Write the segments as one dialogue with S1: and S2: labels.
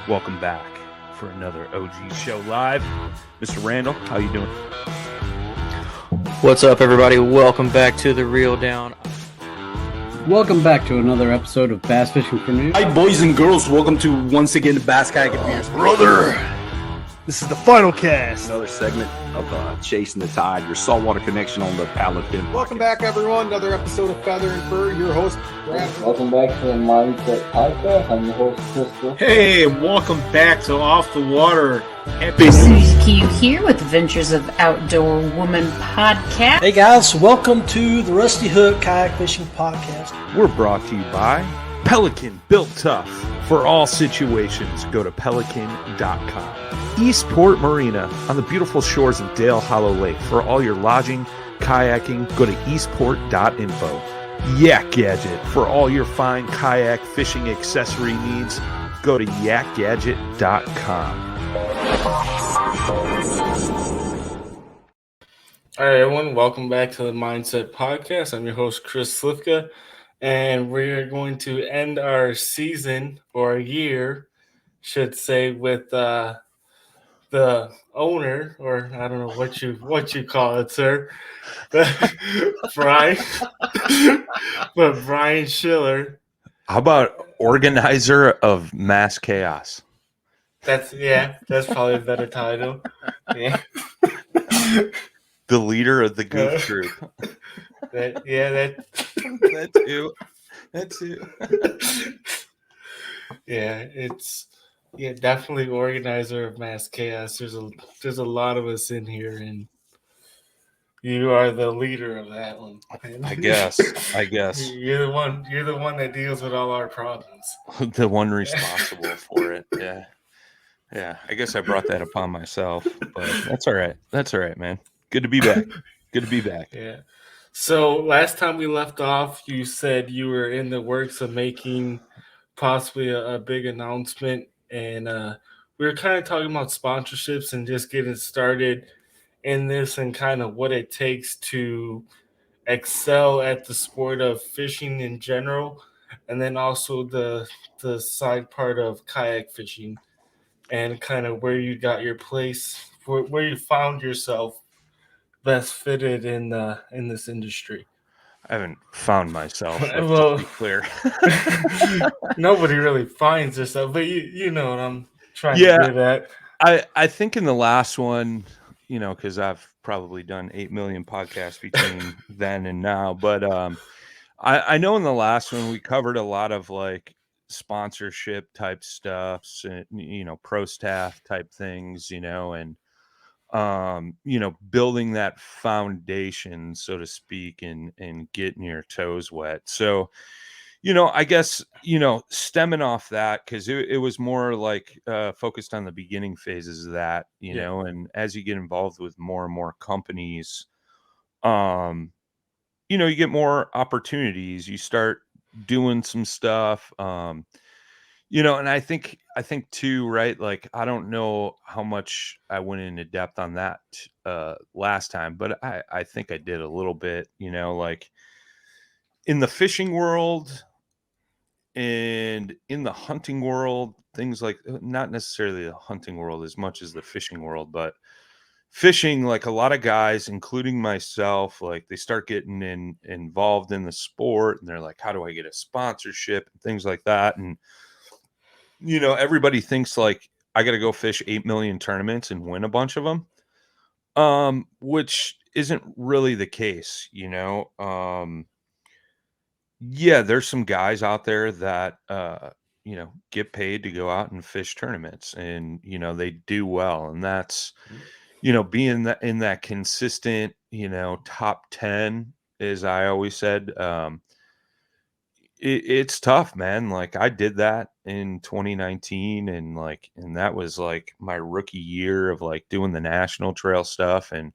S1: Welcome back for another OG Show Live. Mr. Randall, how you doing?
S2: What's up, everybody? Welcome back to The Reel Down.
S3: Welcome back to another episode of Bass Fishing for News.
S4: Hi, boys and girls. Welcome to, once again, the Bass Kayak Beers.
S1: Brother, this is the final cast.
S4: Another segment of Chasing the Tide, your saltwater connection on the Paddle Fin.
S5: Welcome back, everyone. Another episode of Feather and Fur. Your host, Brad.
S6: Welcome back to the MindSet-Part. I'm your host, Chris.
S7: Hey, welcome back to Off the Water.
S8: Happy Susie Q here with Adventures of Outdoor Woman podcast.
S9: Hey guys, welcome to the Rusty Hook Kayak Fishing Podcast.
S1: We're brought to you by Pelican, built tough for all situations. Go to pelican.com. Eastport Marina on the beautiful shores of Dale Hollow Lake. For all your lodging, kayaking, go to eastport.info. Yak Gadget for all your fine kayak fishing accessory needs. Go to yakgadget.com.
S7: All right, everyone. Welcome back to the Mindset Podcast. I'm your host, Chris Slifka, and we're going to end our season or a year, should say, with the owner, or I don't know what you call it, sir, Brian, but Brian Schiller.
S1: How about organizer of mass chaos?
S7: That's probably a better title. Yeah.
S1: The leader of the goof group.
S7: That
S1: too.
S7: Yeah, definitely organizer of mass chaos. There's a lot of us in here, and you are the leader of that one.
S1: I guess.
S7: You're the one that deals with all our problems.
S1: The one responsible for it. Yeah. I guess I brought that upon myself, but that's all right. Man. Good to be back.
S7: Yeah. So last time we left off, you said you were in the works of making possibly a big announcement, and we were kind of talking about sponsorships and just getting started in this and kind of what it takes to excel at the sport of fishing in general, and then also the side part of kayak fishing and kind of where you got your place, where you found yourself best fitted in this industry.
S1: I haven't found myself.
S7: Well,
S1: to be clear.
S7: Nobody really finds themselves, but you know what I'm trying to do that.
S1: I think in the last one, because I've probably done 8 million podcasts between then and now, but I know in the last one we covered a lot of like sponsorship type stuffs and pro staff type things, and building that foundation, so to speak, and getting your toes wet. So I guess stemming off that, because it was more like focused on the beginning phases of that, and as you get involved with more and more companies, you get more opportunities, you start doing some stuff, and I think too, right? Like, I don't know how much I went into depth on that last time, but I think I did a little bit, like in the fishing world and in the hunting world, things like, not necessarily the hunting world as much as the fishing world, but fishing, like a lot of guys, including myself, like they start getting involved in the sport and they're like, how do I get a sponsorship and things like that? And everybody thinks like I got to go fish 8 million tournaments and win a bunch of them, which isn't really the case. There's some guys out there that get paid to go out and fish tournaments, and they do well, and that's being in that consistent top 10, as I always said. It's tough, man. Like, I did that in 2019, and that was like my rookie year of like doing the national trail stuff, and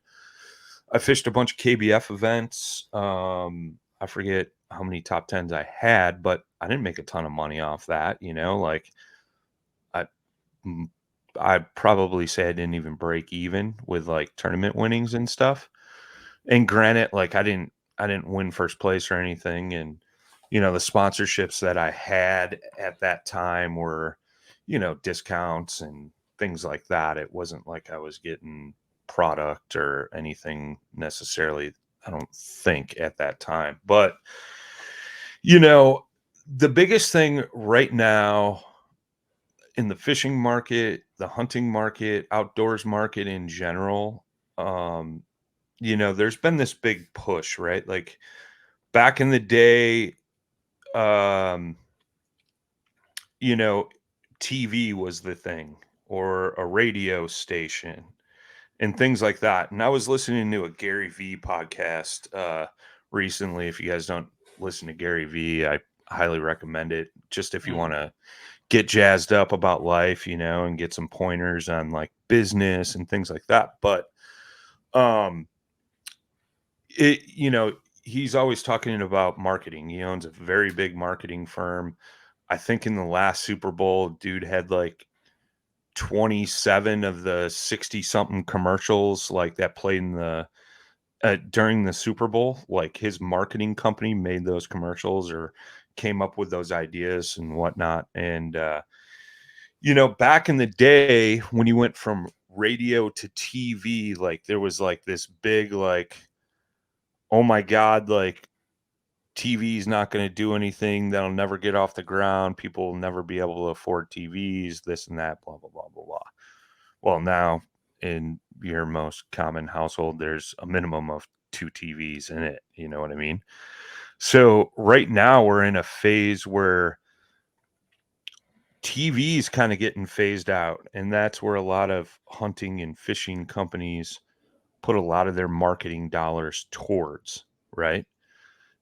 S1: I fished a bunch of KBF events. I forget how many top 10s I had, but I didn't make a ton of money off that. Like I'd probably say I didn't even break even with like tournament winnings and stuff. And granted, like I didn't win first place or anything, and the sponsorships that I had at that time were, discounts and things like that. It wasn't like I was getting product or anything necessarily, I don't think, at that time. But, the biggest thing right now in the fishing market, the hunting market, outdoors market in general, um, there's been this big push, right? Like back in the day, um, you know, TV was the thing, or a radio station and things like that. And I was listening to a Gary V podcast recently. If you guys don't listen to Gary V, I highly recommend it. Just if you want to get jazzed up about life, and get some pointers on like business and things like that. But um it he's always talking about marketing. He owns a very big marketing firm. I think in the last Super Bowl, dude had like 27 of the 60 something commercials like that played in the during the Super Bowl. Like his marketing company made those commercials or came up with those ideas and whatnot. And back in the day when you went from radio to TV, like there was like this big like, oh my God, like TV is not going to do anything. That'll never get off the ground. People will never be able to afford TVs, this and that, blah, blah, blah, blah, blah. Well, now in your most common household, there's a minimum of 2 TVs in it. You know what I mean? So right now we're in a phase where TV is kind of getting phased out. And that's where a lot of hunting and fishing companies put a lot of their marketing dollars towards, right?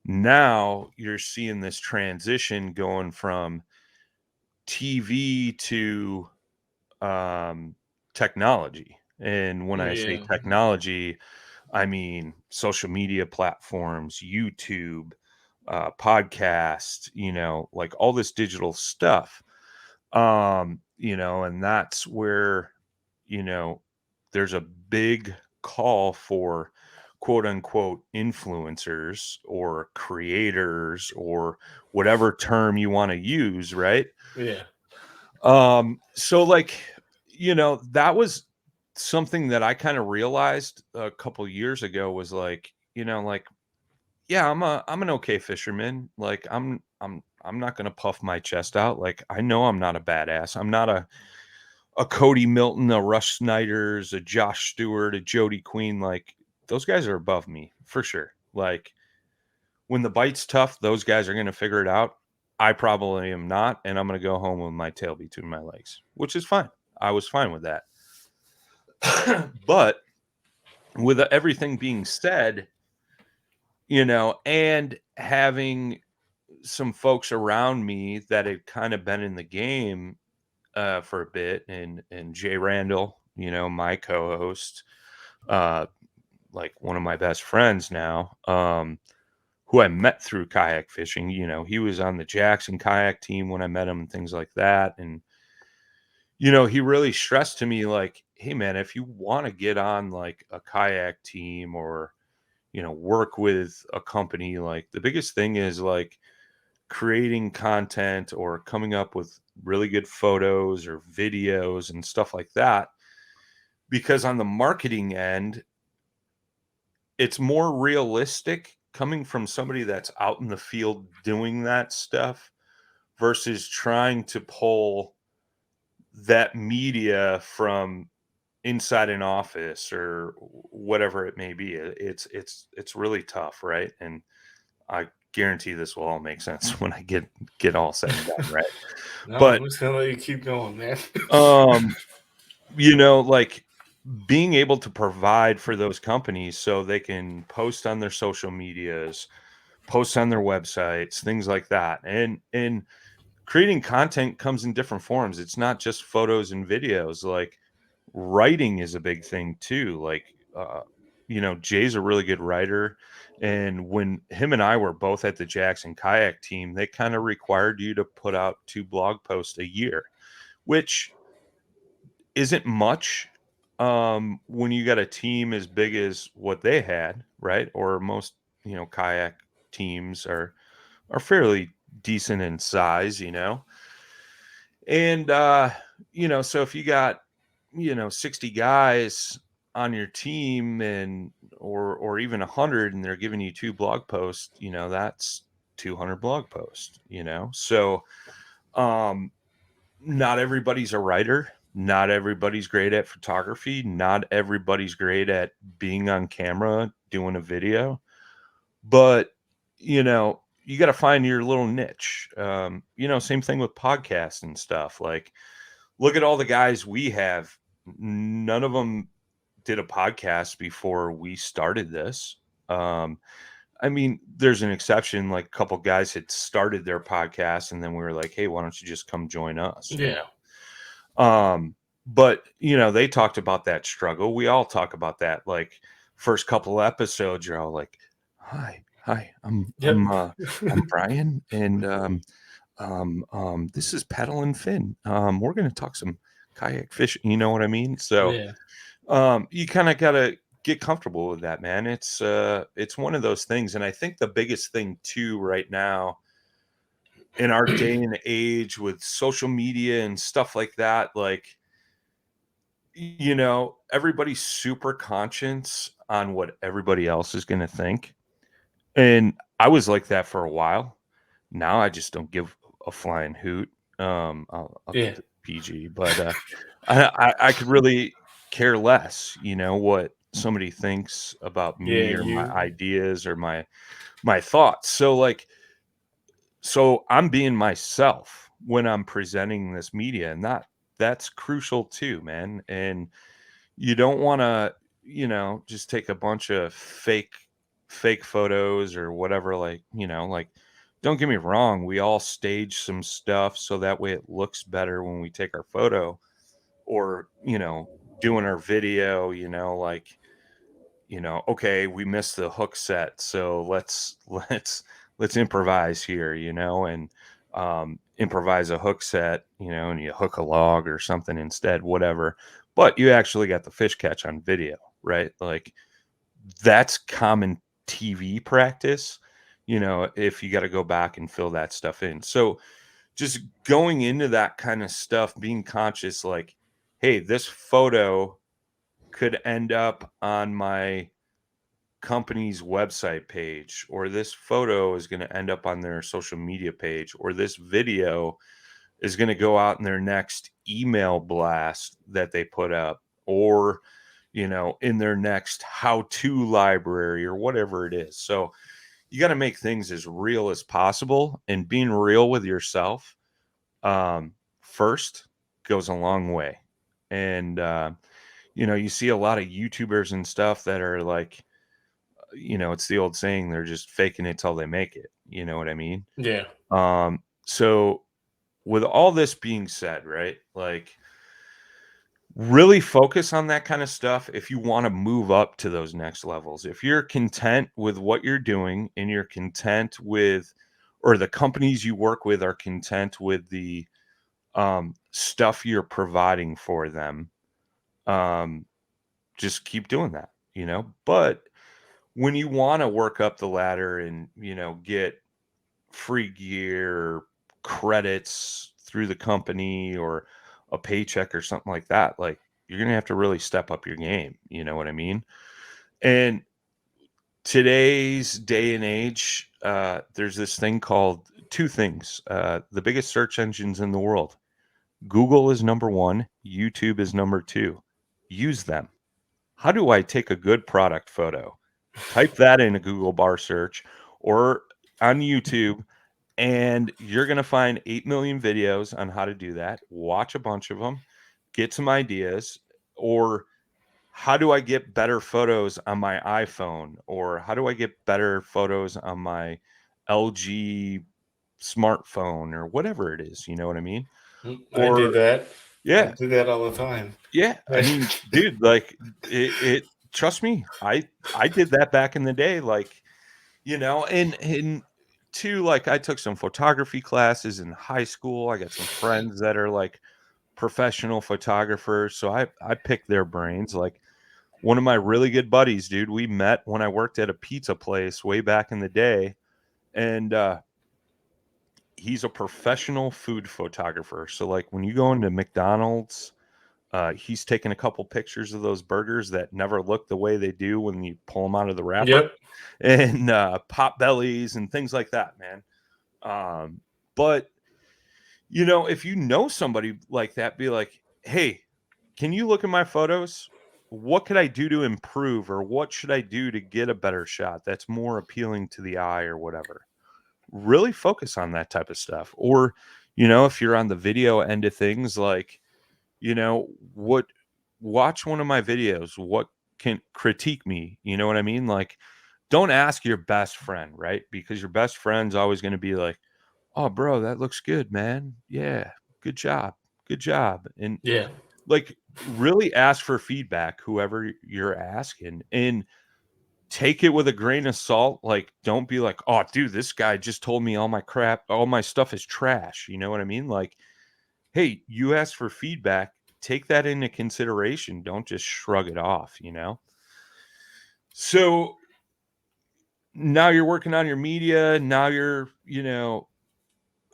S1: Now you're seeing this transition going from TV to technology. And when I say
S7: Yeah.
S1: technology, I mean social media platforms, YouTube, podcast, like all this digital stuff. And that's where, you know, there's a big call for quote unquote influencers or creators or whatever term you want to use, right?
S7: Yeah.
S1: So like, that was something that I kind of realized a couple years ago was like, like, yeah, I'm an okay fisherman. Like I'm not gonna puff my chest out. Like I know I'm not a badass. I'm not a Cody Milton, a Rush Snyder's, a Josh Stewart, a Jody Queen. Like those guys are above me for sure. Like when the bite's tough, those guys are gonna figure it out. I probably am not, and I'm gonna go home with my tail between my legs, which is fine. I was fine with that. But with everything being said, and having some folks around me that had kind of been in the game for a bit, and Jay Randall, my co-host, like one of my best friends now, who I met through kayak fishing. He was on the Jackson kayak team when I met him and things like that. And he really stressed to me like, hey man, if you want to get on like a kayak team or work with a company, like the biggest thing is like creating content or coming up with really good photos or videos and stuff like that. Because on the marketing end, it's more realistic coming from somebody that's out in the field doing that stuff versus trying to pull that media from inside an office or whatever it may be. It's really tough, right? And I guarantee this will all make sense when I get all said and done, right?
S7: No,
S1: But
S7: I'm just gonna let you keep going, man.
S1: like being able to provide for those companies so they can post on their social medias, post on their websites, things like that. And creating content comes in different forms. It's not just photos and videos. Like writing is a big thing too. Like Jay's a really good writer, and when him and I were both at the Jackson kayak team, they kind of required you to put out 2 blog posts a year, which isn't much when you got a team as big as what they had, right? Or most kayak teams are fairly decent in size, and so if you got, 60 guys on your team and or even 100 and they're giving you 2 blog posts, that's 200 blog posts, So um not everybody's a writer, not everybody's great at photography, not everybody's great at being on camera doing a video, but you got to find your little niche. Same thing with podcasts and stuff. Like, look at all the guys we have. None of them did a podcast before we started this. I mean, there's an exception. Like, a couple guys had started their podcast, and then we were like, "Hey, why don't you just come join us?"
S7: Yeah.
S1: But they talked about that struggle. We all talk about that. Like, first couple episodes, you're all like, "Hi, I'm
S7: Yep.
S1: I'm Brian, and this is Paddle and Fin. We're gonna talk some kayak fishing." You know what I mean? So,
S7: Yeah.
S1: you kind of gotta get comfortable with that, man. It's one of those things, and I think the biggest thing too right now in our day and age with social media and stuff like that, like, everybody's super conscious on what everybody else is going to think. And I was like that for a while. Now I just don't give a flying hoot. I'll
S7: Yeah.
S1: keep it PG, but I could really care less, what somebody thinks about
S7: Yeah.
S1: me or my
S7: You.
S1: ideas or my thoughts. So I'm being myself when I'm presenting this media, and that's crucial too, man. And you don't want to, just take a bunch of fake photos or whatever. Like, like, don't get me wrong, we all stage some stuff so that way it looks better when we take our photo or, doing our video, like, okay, we missed the hook set, so let's improvise here, and improvise a hook set, and you hook a log or something instead, whatever. But you actually got the fish catch on video, right? Like, that's common TV practice, if you got to go back and fill that stuff in. So just going into that kind of stuff, being conscious, like, hey, this photo could end up on my company's website page, or this photo is going to end up on their social media page, or this video is going to go out in their next email blast that they put up, or in their next how-to library or whatever it is. So you got to make things as real as possible, and being real with yourself first goes a long way. And you see a lot of YouTubers and stuff that are like, it's the old saying, they're just faking it till they make it. You know what I mean?
S7: Yeah.
S1: So with all this being said, right, like, really focus on that kind of stuff if you want to move up to those next levels. If you're content with what you're doing and you're content with, or the companies you work with are content with the stuff you're providing for them, just keep doing that, But when you want to work up the ladder and, get free gear, credits through the company or a paycheck or something like that, like, you're going to have to really step up your game. You know what I mean? And today's day and age, there's this thing called two things. The biggest search engines in the world. Google is number one. YouTube is number two. Use them. How do I take a good product photo? Type that in a Google bar search or on YouTube, and you're going to find 8 million videos on how to do that. Watch a bunch of them, get some ideas, or how do I get better photos on my iPhone, or how do I get better photos on my LG smartphone, or whatever it is, you know what I mean?
S7: I did
S1: Or
S7: that. I
S1: yeah,
S7: do that all the time.
S1: yeah. I mean, dude, like, it trust me, I did that back in the day, like, and two, like, I took some photography classes in high school. I got some friends that are like professional photographers, so I picked their brains. Like, one of my really good buddies, dude, we met when I worked at a pizza place way back in the day, and he's a professional food photographer. So like when you go into McDonald's, he's taken a couple pictures of those burgers that never look the way they do when you pull them out of the wrapper,
S7: Yep.
S1: and pop bellies and things like that, man. But if you know somebody like that, be like, hey, can you look at my photos? What could I do to improve, or what should I do to get a better shot that's more appealing to the eye or whatever? Really focus on that type of stuff. Or, if you're on the video end of things, like, what watch one of my videos, what can critique me, you know what I mean? Like, don't ask your best friend, right? Because your best friend's always going to be like, oh, bro, that looks good, man. Yeah, good job. Good job. And
S7: Yeah.
S1: like, really ask for feedback, whoever you're asking, and take it with a grain of salt. Like, don't be like, oh, dude, this guy just told me all my crap, all my stuff is trash. You know what I mean? Like, hey, you asked for feedback, take that into consideration. Don't just shrug it off, So now you're working on your media. Now you're,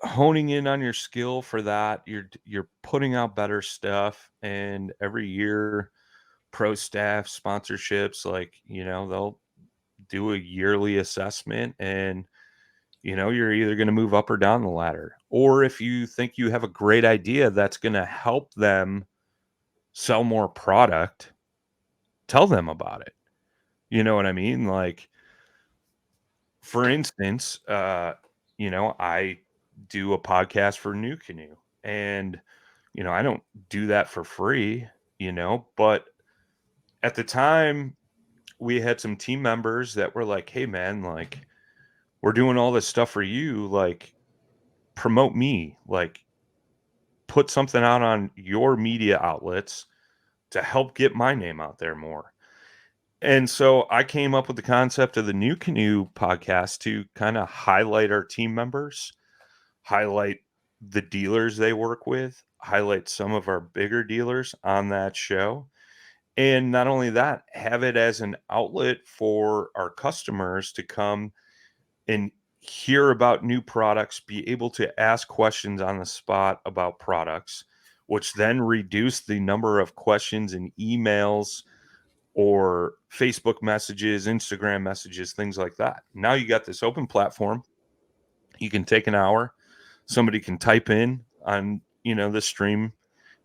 S1: honing in on your skill for that. You're putting out better stuff, and every year pro staff sponsorships, like, they'll do a yearly assessment, and you're either going to move up or down the ladder. Or if you think you have a great idea that's going to help them sell more product, tell them about it. You know what I mean? Like, for instance, I do a podcast for New Canoe, and I don't do that for free, but at the time we had some team members that were like, hey man, like, we're doing all this stuff for you, like, promote me, like, put something out on your media outlets to help get my name out there more. And so I came up with the concept of the New Canoe podcast to kind of highlight our team members, highlight the dealers they work with, highlight some of our bigger dealers on that show. And not only that, have it as an outlet for our customers to come and hear about new products, be able to ask questions on the spot about products, which then reduce the number of questions and emails or Facebook messages, Instagram messages, things like that. Now you got this open platform. You can take an hour. Somebody can type in on, the stream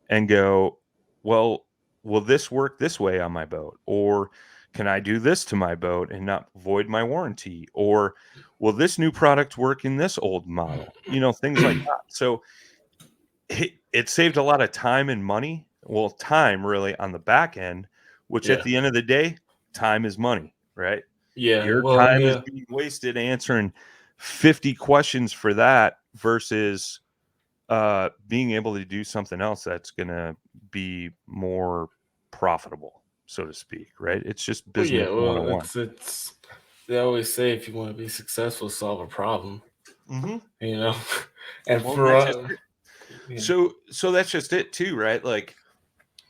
S1: and go, well, will this work this way on my boat? Or can I do this to my boat and not void my warranty? Or will this new product work in this old model? Things like that. So it saved a lot of time and money. Well, time really on the back end, which at
S7: Yeah.
S1: the end of the day, time is money, right?
S7: Yeah.
S1: Your
S7: Well,
S1: time is
S7: yeah.
S1: being wasted answering 50 questions for that versus being able to do something else that's going to be more profitable, so to speak, right? It's just
S7: Well,
S1: business
S7: yeah. Well,
S1: 101.
S7: it's they always say if you want to be successful, solve a problem.
S1: Mm-hmm.
S7: You know, and
S1: Well,
S7: for
S1: that's just
S7: us,
S1: it.
S7: yeah.
S1: So that's just it too, right? Like,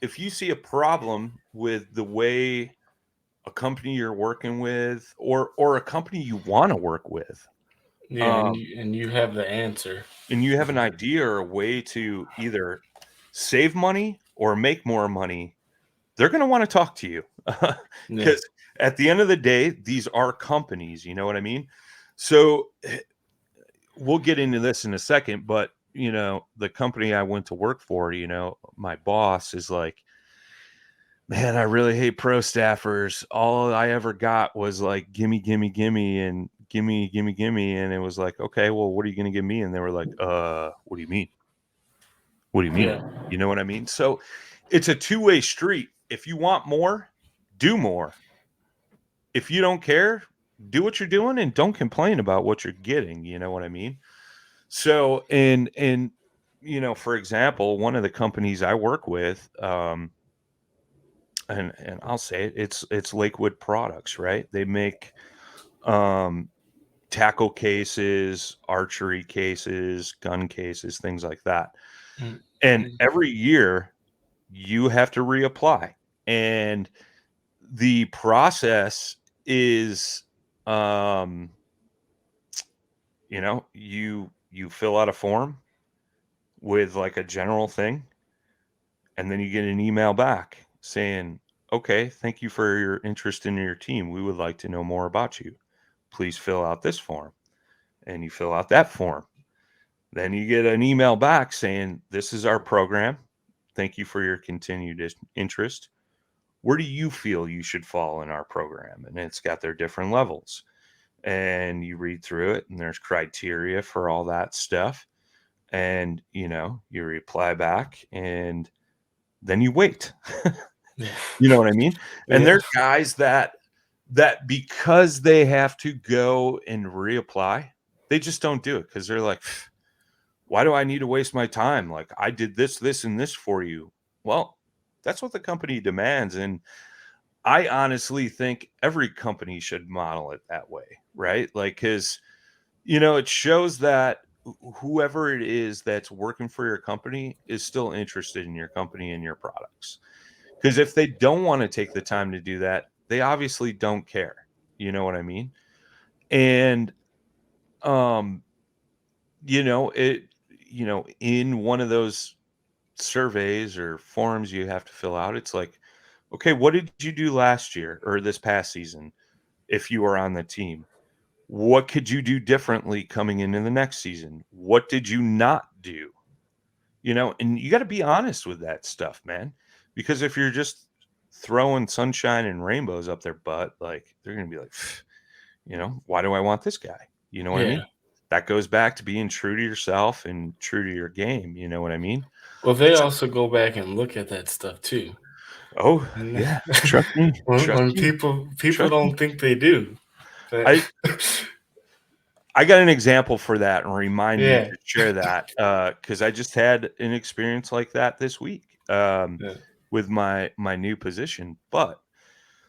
S1: if you see a problem with the way a company you're working with, or a company you want to work with,
S7: Yeah, and you have the answer.
S1: and you have an idea or a way to either save money or make more money, they're going to want to talk to you,
S7: Yeah.
S1: because at the end of the day, these are companies, you know what I mean? So we'll get into this in a second, but the company I went to work for, my boss is like, man, I really hate pro staffers. All I ever got was like, gimme, gimme, gimme, and gimme, gimme, gimme. And it was like, okay, well, what are you going to give me? And they were like, what do you mean? What do you mean?
S7: Yeah.
S1: You know what I mean? So it's a two-way street. If you want more, do more. If you don't care, do what you're doing and don't complain about what you're getting. You know what I mean? So, and for example, one of the companies I work with, and I'll say it, it's Lakewood Products, right? They make tackle cases, archery cases, gun cases, things like that.
S7: Mm.
S1: And every year you have to reapply. And the process is you fill out a form with like a general thing, and then you get an email back saying, okay, thank you for your interest in your team. We would like to know more about you. Please fill out this form. And you fill out that form. Then you get an email back saying, this is our program. Thank you for your continued interest. Where do you feel you should fall in our program? And it's got their different levels. And you read through it, and there's criteria for all that stuff. And, you reply back, and then you wait.
S7: Yeah.
S1: You know what I mean? And
S7: Yeah.
S1: there's guys that because they have to go and reapply, they just don't do it because they're like, why do I need to waste my time? Like, I did this, this, and this for you. Well, that's what the company demands. And I honestly think every company should model it that way, right? Like, because, it shows that whoever it is that's working for your company is still interested in your company and your products. Because if they don't want to take the time to do that, they obviously don't care. You know what I mean? And, um, it, in one of those surveys or forms you have to fill out, it's like, okay, what did you do last year or this past season if you were on the team? What could you do differently coming into the next season? What did you not do? And you got to be honest with that stuff, man. Because if you're just throwing sunshine and rainbows up their butt, like they're going to be like, why do I want this guy? You know what I
S7: Yeah.
S1: mean? That goes back to being true to yourself and true to your game. You know what I mean?
S7: Well, they also go back and look at that stuff too.
S1: Oh,
S7: And
S1: yeah. Trust me. Trust
S7: when
S1: me.
S7: people
S1: Trust me.
S7: don't think they do. But
S1: I got an example for that, and remind me
S7: yeah.
S1: to share that because I just had an experience like that this week
S7: Yeah.
S1: with my new position. But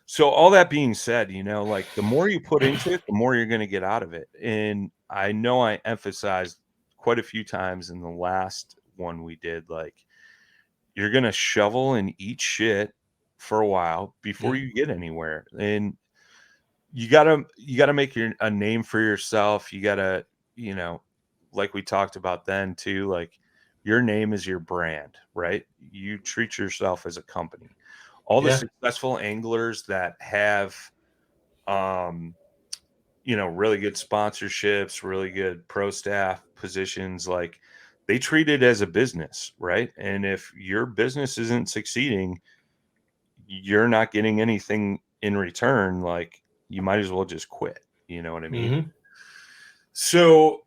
S1: so all that being said, like the more you put into it, the more you're going to get out of it. And I know I emphasized quite a few times in the last one we did, like you're going to shovel and eat shit for a while before
S7: Mhm.
S1: you get anywhere. And you gotta make a name for yourself. You gotta, you know, like we talked about then too, like your name is your brand, right? You treat yourself as a company. All the
S7: Yeah.
S1: successful anglers that have um, really good sponsorships, really good pro staff positions, like they treat it as a business, right? And if your business isn't succeeding, you're not getting anything in return, like you might as well just quit. You know what I mean?
S7: Hmm.
S1: So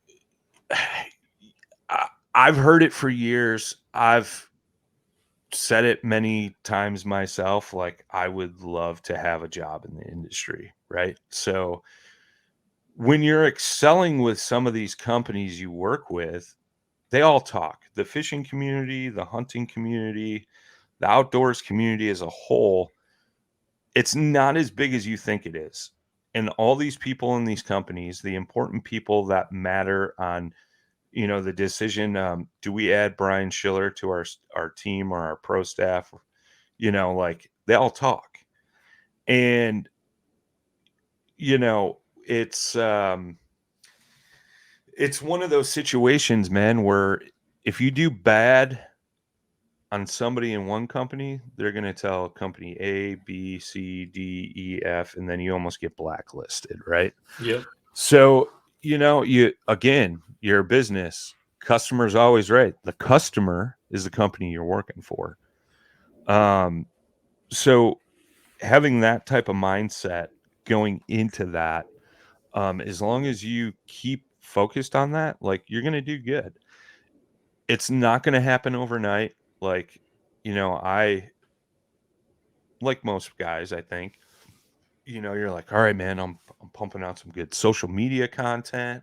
S1: I've heard it for years. I've said it many times myself. Like, I would love to have a job in the industry, right? So when you're excelling with some of these companies you work with, they all talk. The fishing community, the hunting community, the outdoors community as a whole, it's not as big as you think it is. And all these people in these companies, the important people that matter on, the decision, do we add Brian Schiller to our team or our pro staff? Like they all talk. And, you know, it's um it's one of those situations, man, where if you do bad on somebody in one company, they're going to tell company A, B, C, D, E, F, and then you almost get blacklisted, right?
S7: Yep.
S1: So, you're a business. Customer's always right. The customer is the company you're working for. So having that type of mindset going into that, as long as you keep focused on that, like you're going to do good. It's not going to happen overnight. Like, I like most guys, I think, you're like, all right, man, I'm pumping out some good social media content.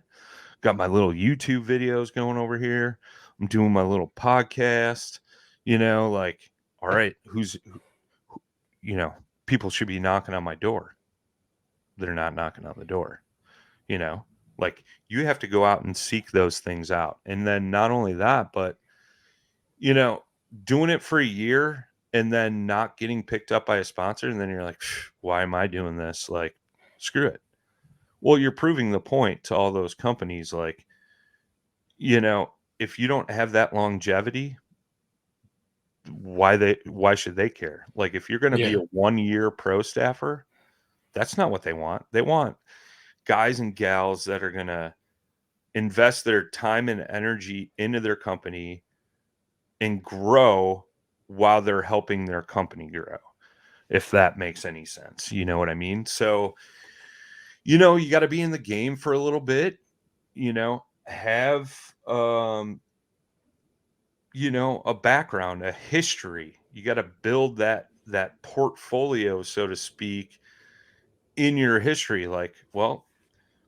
S1: Got my little YouTube videos going over here. I'm doing my little podcast, like, all right, who, people should be knocking on my door. They're not knocking on the door, you know, like you have to go out and seek those things out. And then not only that, but, you know, doing it for a year and then not getting picked up by a sponsor. And then you're like, why am I doing this? Like, screw it. Well, you're proving the point to all those companies. Like, you know, if you don't have that longevity, why should they care? Like, if you're going to be a
S7: Yeah.
S1: 1-year pro staffer, that's not what they want. They want guys and gals that are going to invest their time and energy into their company and grow while they're helping their company grow, if that makes any sense. You know what I mean? So, you got to be in the game for a little bit, have a background, a history. You got to build that portfolio, so to speak, in your history. Like, well,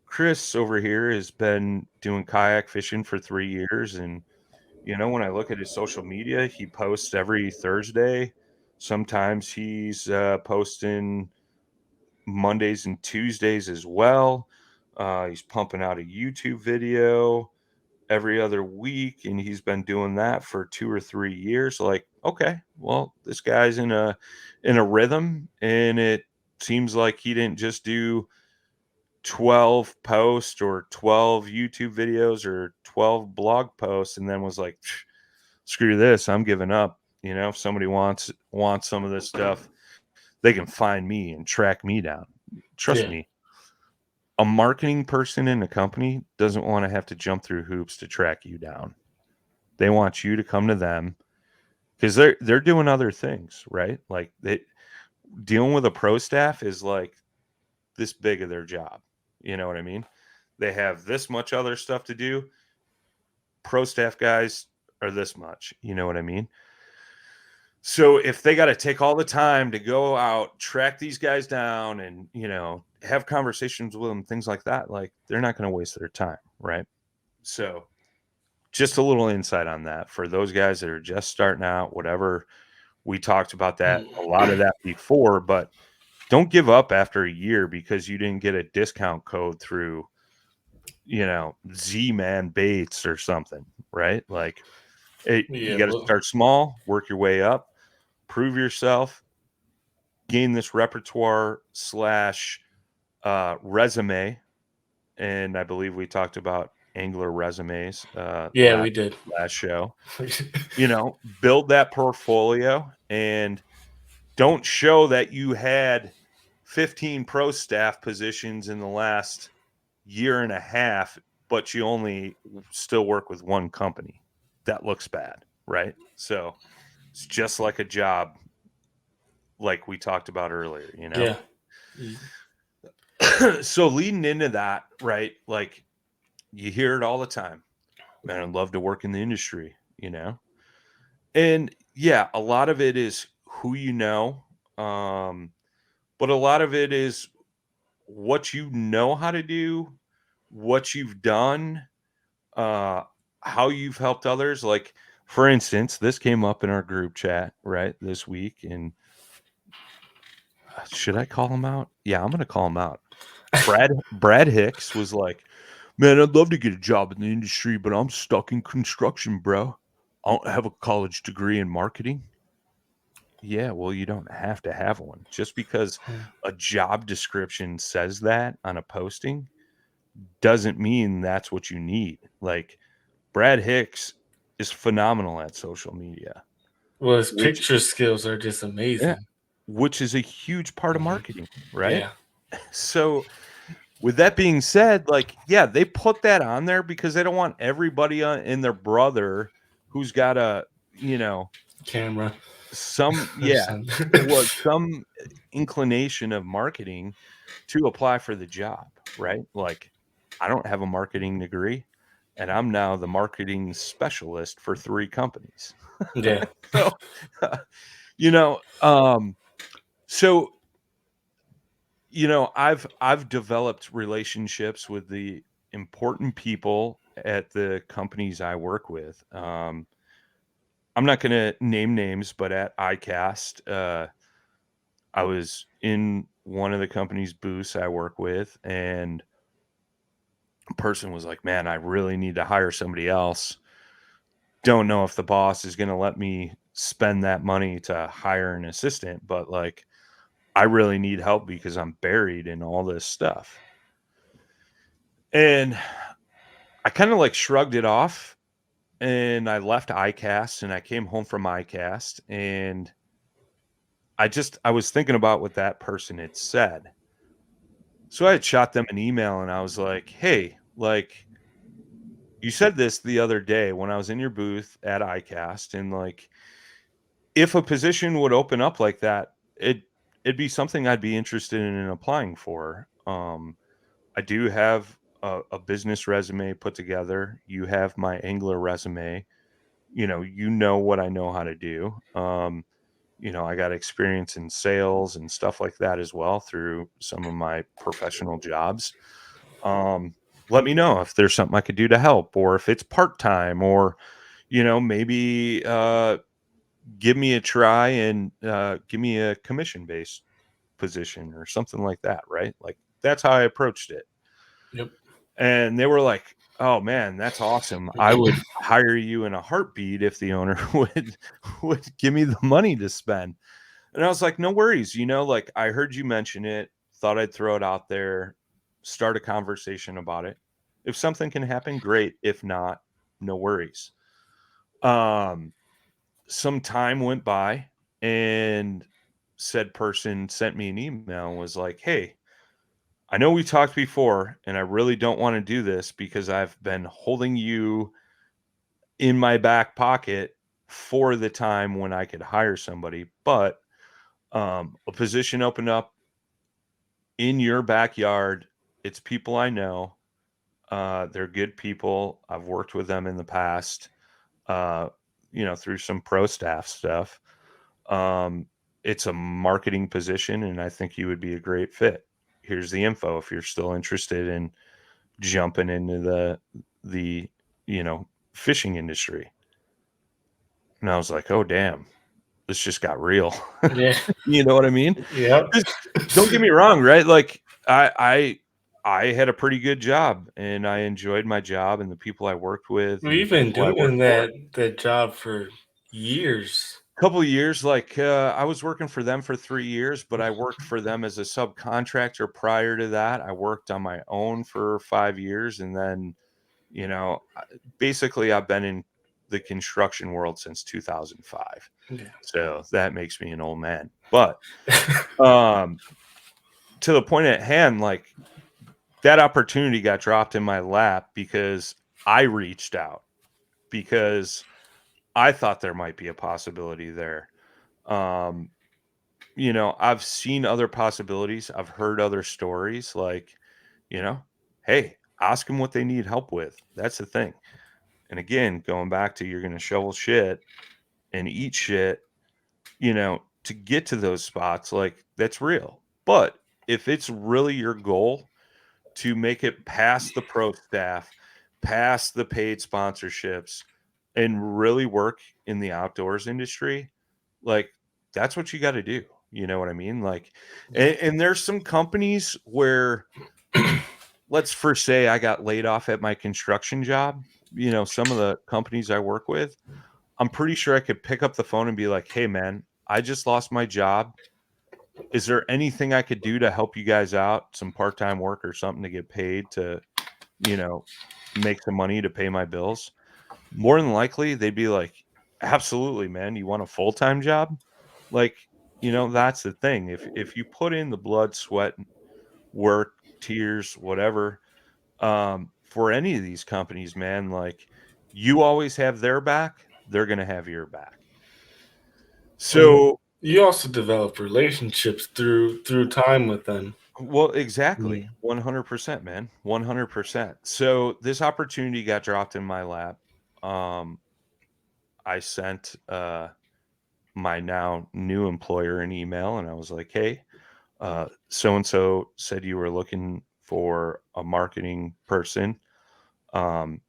S1: Chris over here has been doing kayak fishing for 3 years, and when I look at his social media, he posts every Thursday. Sometimes he's posting Mondays and Tuesdays as well. He's pumping out a YouTube video every other week, and he's been doing that for 2 or 3 years. Like, okay, well, this guy's in a rhythm, and it seems like he didn't just do 12 posts or 12 YouTube videos or 12 blog posts and then was like, screw this, I'm giving up. If somebody wants some of this stuff, they can find me and track me down. Trust
S7: Yeah.
S1: me, a marketing person in a company doesn't want to have to jump through hoops to track you down. They want you to come to them because they're doing other things, right? Like, dealing with a pro staff is like this big of their job. You know what I mean? They have this much other stuff to do. Pro staff guys are this much. You know what I mean? So if they got to take all the time to go out, track these guys down and, have conversations with them, things like that, like, they're not going to waste their time. Right. So just a little insight on that for those guys that are just starting out, whatever. We talked about that, a lot of that before, but don't give up after a year because you didn't get a discount code through, Z-Man Baits or something, right? Like, you
S7: Yeah.
S1: got to start small, work your way up, prove yourself, gain this repertoire / resume. And I believe we talked about angler resumes
S7: Yeah, we did.
S1: last show. Build that portfolio and don't show that you had 15 pro staff positions in the last year and a half, but you only still work with one company. That looks bad, right? So it's just like a job, like we talked about earlier,
S7: Yeah.
S1: So leading into that, right? Like, you hear it all the time. Man, I'd love to work in the industry, And yeah, a lot of it is who you know. But a lot of it is what you know how to do, what you've done, how you've helped others. Like, for instance, this came up in our group chat, right, this week. And should I call him out? Yeah, I'm going to call him out. Brad Hicks was like, man, I'd love to get a job in the industry, but I'm stuck in construction, bro. I don't have a college degree in marketing. Yeah, well, you don't have to have one. Just because a job description says that on a posting doesn't mean that's what you need. Like, Brad Hicks is phenomenal at social media,
S7: Well, his
S1: which
S7: picture skills are just
S1: yeah,
S7: amazing.
S1: which is a huge part of marketing, right?
S7: Yeah.
S1: So with that being said, like, yeah, they put that on there because they don't want everybody in their brother who's got a,
S7: Camera.
S1: some
S7: Or
S1: yeah,
S7: something.
S1: some inclination of marketing to apply for the job, right? Like, I don't have a marketing degree, and I'm now the marketing specialist for 3 companies.
S7: Yeah.
S1: So, you know, um, so I've developed relationships with the important people at the companies I work with. I'm not going to name names, but at iCast, I was in one of the company's booths I work with, and a person was like, "Man, I really need to hire somebody else. Don't know if the boss is going to let me spend that money to hire an assistant, but like, I really need help because I'm buried in all this stuff." And I kind of like shrugged it off, and I left ICAST, and I came home from ICAST, and I was thinking about what that person had said. So I had shot them an email, and I was like, "Hey, like, you said this the other day when I was in your booth at ICAST, and like, if a position would open up like that, it'd be something I'd be interested in applying for. I do have a business resume put together. You have my Angler resume. You know what I know how to do. I got experience in sales and stuff like that as well through some of my professional jobs. Um, Let me know if there's something I could do to help, or if it's part time, or maybe give me a try and give me a commission based position or something like that, right? Like that's how I approached it.
S7: Yep.
S1: And they were like, "Oh man, that's awesome. I would hire you in a heartbeat if the owner would give me the money to spend." And I was like, "No worries, like I heard you mention it, thought I'd throw it out there, start a conversation about it. If something can happen, great. If not, no worries." Um some time went by, and said person sent me an email and was like, "Hey, I know we talked before, and I really don't want to do this because I've been holding you in my back pocket for the time when I could hire somebody, but a position opened up in your backyard. It's people I know. They're good people. I've worked with them in the past, uh, through some pro staff stuff. Um, it's a marketing position, and I think you would be a great fit. Here's the info if you're still interested in jumping into the fishing industry." And I was like, "Oh damn, this just got real."
S7: Yeah.
S1: You know what I mean?
S7: Yep.
S1: 'Cause don't get me wrong, right? Like I had a pretty good job, and I enjoyed my job and the people I worked with and the
S7: We've been
S1: people I
S7: doing
S1: worked for.
S7: that job for years.
S1: Couple of years, like, I was working for them for 3 years, but I worked for them as a subcontractor prior to that. I worked on my own for 5 years, and then, basically, I've been in the construction world since 2005.
S7: Yeah.
S1: So, that makes me an old man. But, um, to the point at hand, like, that opportunity got dropped in my lap because I reached out, because I thought there might be a possibility there. Um I've seen other possibilities. I've heard other stories like, hey, ask them what they need help with. That's the thing. And again, going back to you're going to shovel shit and eat shit, to get to those spots, like that's real. But if it's really your goal to make it past the pro staff, past the paid sponsorships, and really work in the outdoors industry, like that's what you got to do. You know what I mean? Like, and there's some companies where, let's first say I got laid off at my construction job. Some of the companies I work with, I'm pretty sure I could pick up the phone and be like, "Hey, man, I just lost my job. Is there anything I could do to help you guys out? Some part time work or something to get paid to, you know, make some money to pay my bills?" More than likely, they'd be like, "Absolutely, man. You want a full time job?" Like, that's the thing. If you put in the blood, sweat, work, tears, whatever, for any of these companies, man, like you always have their back, they're gonna have your back.
S7: And
S1: So,
S7: you also develop relationships through time with them.
S1: well, exactly.
S3: Yeah.
S1: 100%, man. 100%. So this opportunity got dropped in my lap. Um, I sent my now new employer an email, and I was like, "Hey, so and so said you were looking for a marketing person. Um,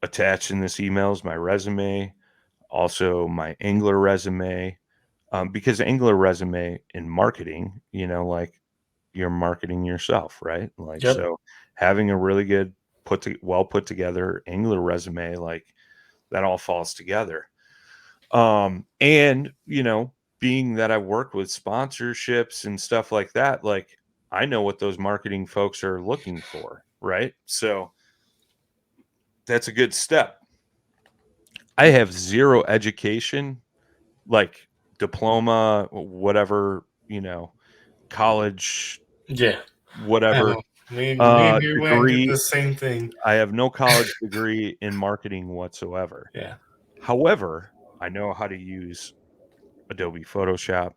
S1: Attached in this email is my resume, also my Angler resume, because Angler resume in marketing, like you're marketing yourself, right? Like,
S7: Yep.
S1: so having a really good well put together Angler resume, like that all falls together. And being that I work with sponsorships and stuff like that, like I know what those marketing folks are looking for, right? So that's a good step. I have zero education, like diploma, whatever, college,
S7: Yeah, I
S1: whatever,
S7: know. Me and you went did the
S1: degree.
S7: same thing.
S1: I have no college degree in marketing whatsoever.
S7: Yeah.
S1: However, I know how to use Adobe Photoshop,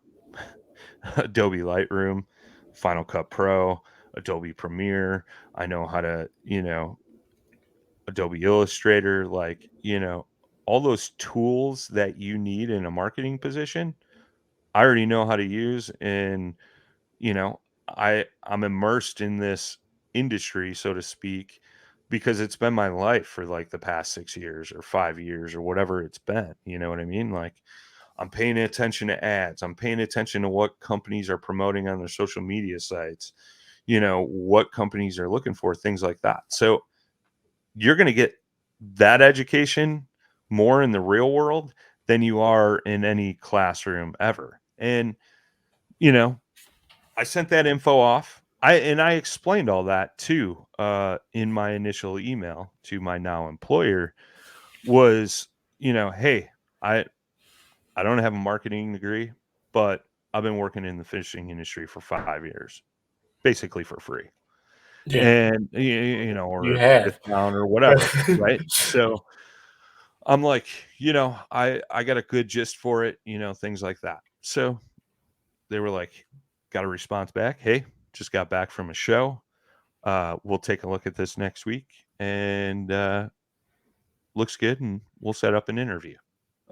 S1: Adobe Lightroom, Final Cut Pro, Adobe Premiere. I know how to, Adobe Illustrator, like, all those tools that you need in a marketing position. I already know how to use, and you know, I'm immersed in this industry, so to speak, because it's been my life for like the past 6 years or 5 years or whatever it's been, you know what I mean? Like I'm paying attention to ads, I'm paying attention to what companies are promoting on their social media sites, what companies are looking for, things like that. So you're going to get that education more in the real world than you are in any classroom ever. And, you know, I sent that info off. I explained all that too in my initial email to my now employer was, hey, I I don't have a marketing degree, but I've been working in the fishing industry for 5 years, basically for free.
S7: Yeah,
S1: And
S7: you
S1: or a
S7: have.
S1: discount or whatever, right? So I'm like, I got a good gist for it, things like that. So they were like, got a response back. Hey, just got back from a show. We'll take a look at this next week and looks good, and we'll set up an interview.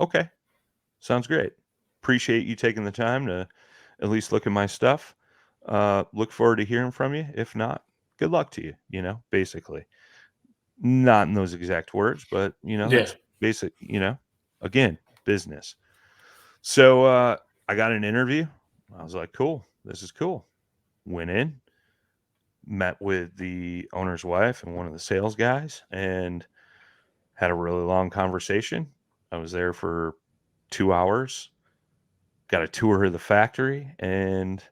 S1: Okay, sounds great. Appreciate you taking the time to at least look at my stuff. Look forward to hearing from you. If not, good luck to you, basically. Not in those exact words, but
S7: Yeah.
S1: that's basic, again, business. So I got an interview. I was like, cool, this is cool. Went in, met with the owner's wife and one of the sales guys, and had a really long conversation. I was there for 2 hours, got a tour of the factory, and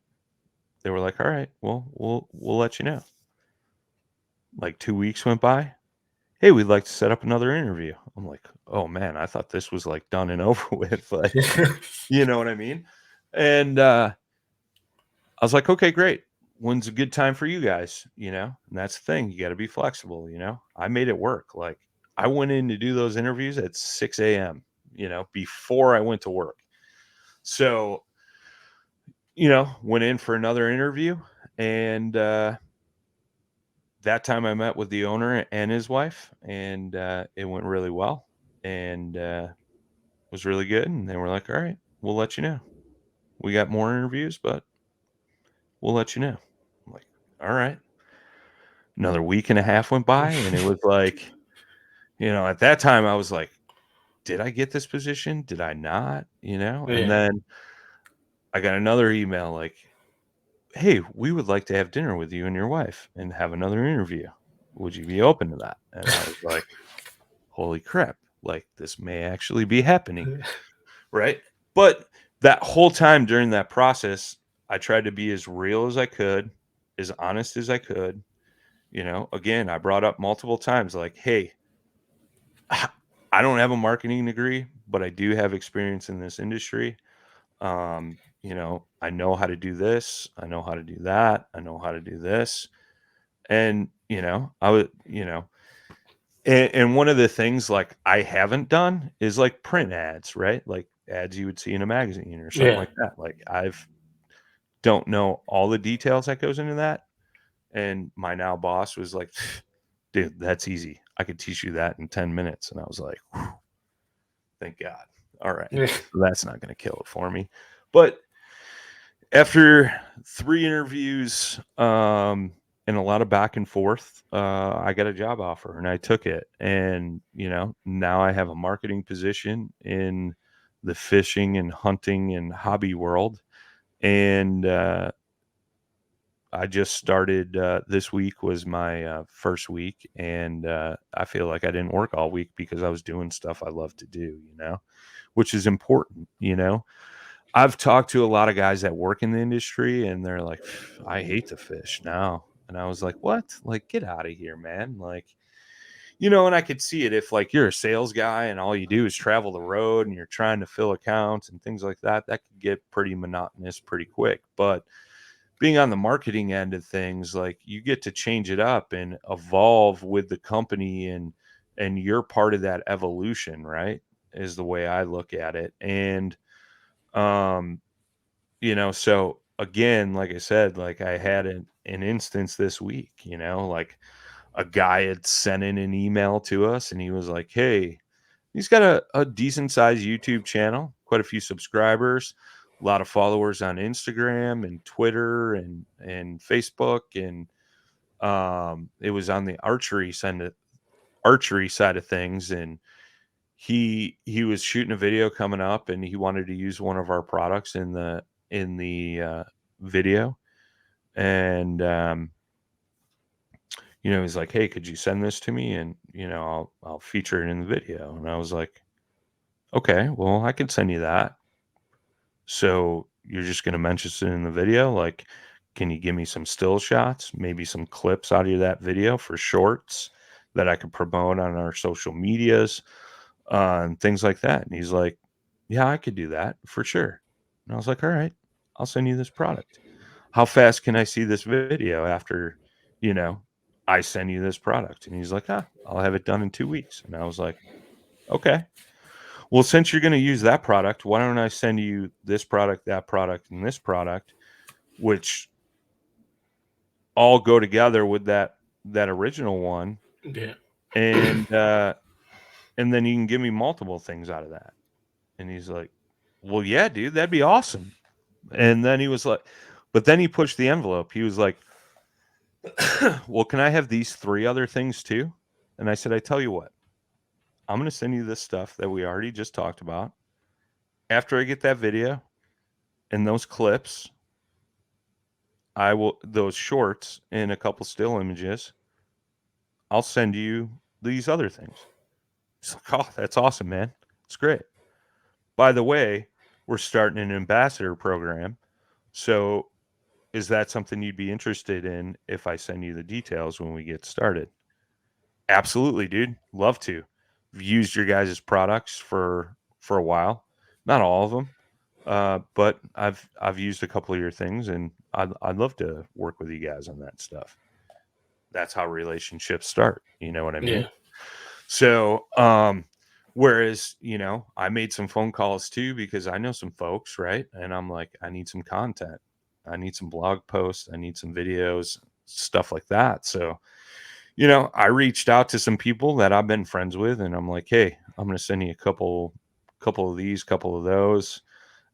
S1: they were like, all right, well, we'll let you know. Like 2 weeks went by. Hey, we'd like to set up another interview. I'm like, oh man, I thought this was like done and over with. Like, you know what I mean? And I was like, okay, great. When's a good time for you guys? And that's the thing. You got to be flexible. I made it work. Like, I went in to do those interviews at 6 a.m., before I went to work. So, went in for another interview. And that time I met with the owner and his wife, and it went really well and was really good. And they were like, all right, we'll let you know. We got more interviews, but we'll let you know. I'm like, all right. Another week and a half went by, and it was like, at that time I was like, did I get this position? Did I not? And
S7: Yeah.
S1: then I got another email like, hey, we would like to have dinner with you and your wife and have another interview. Would you be open to that? And I was like, holy crap, like this may actually be happening. Right. But that whole time during that process, I tried to be as real as I could, as honest as I could. Again, I brought up multiple times like, hey, I don't have a marketing degree, but I do have experience in this industry. I know how to do this. I know how to do that. I know how to do this. And, I would, and one of the things like I haven't done is like print ads, right? Like ads you would see in a magazine or something
S7: Yeah.
S1: like that. Like I've don't know all the details that goes into that. And my now boss was like, dude, that's easy. I could teach you that in 10 minutes. And I was like, whew, thank God. All right.
S7: Yeah.
S1: That's not going to kill it for me. But after 3 interviews, and a lot of back and forth, I got a job offer and I took it. And, now I have a marketing position in the fishing and hunting and hobby world. And I just started this week was my first week. And I feel like I didn't work all week because I was doing stuff I love to do, which is important. I've talked to a lot of guys that work in the industry and they're like, I hate to fish now. And I was like, what? Like, get out of here, man. Like, and I could see it if like you're a sales guy and all you do is travel the road and you're trying to fill accounts and things like that, that could get pretty monotonous pretty quick. But being on the marketing end of things, like you get to change it up and evolve with the company, and you're part of that evolution, right? Is the way I look at it. And um so again, like I said, like I had an instance this week, like a guy had sent in an email to us and he was like, hey, he's got a decent sized YouTube channel, quite a few subscribers, a lot of followers on Instagram and Twitter and Facebook. And it was on the archery side of things. And he was shooting a video coming up and he wanted to use one of our products in the video. And he's like, hey, could you send this to me? And I'll feature it in the video. And I was like, okay, well, I can send you that. So you're just going to mention it in the video? Like, can you give me some still shots, maybe some clips out of that video for shorts that I could promote on our social medias, and things like that? And he's like, yeah, I could do that for sure. And I was like, all right, I'll send you this product. How fast can I see this video after, I send you this product? And he's like, I'll have it done in 2 weeks. And I was like, okay. Well, since you're going to use that product, why don't I send you this product, that product, and this product, which all go together with that original one.
S7: Yeah.
S1: And then you can give me multiple things out of that. And he's like, well, yeah, dude, that'd be awesome. And then he was like, but then he pushed the envelope. He was like, well, can I have these 3 other things too? And I said, I tell you what, I'm going to send you this stuff that we already just talked about. After I get that video and those clips, those shorts and a couple still images, I'll send you these other things. He's like, oh, that's awesome, man. It's great. By the way, we're starting an ambassador program. So is that something you'd be interested in if I send you the details when we get started? Absolutely, dude. Love to. I've used your guys' products for a while. Not all of them. But I've used a couple of your things, and I'd love to work with you guys on that stuff. That's how relationships start. You know what I mean?
S7: Yeah.
S1: So, whereas, I made some phone calls too, because I know some folks, right? And I'm like, I need some content. I need some blog posts. I need some videos, stuff like that. So, I reached out to some people that I've been friends with, and I'm like, hey, I'm going to send you a couple of these, couple of those.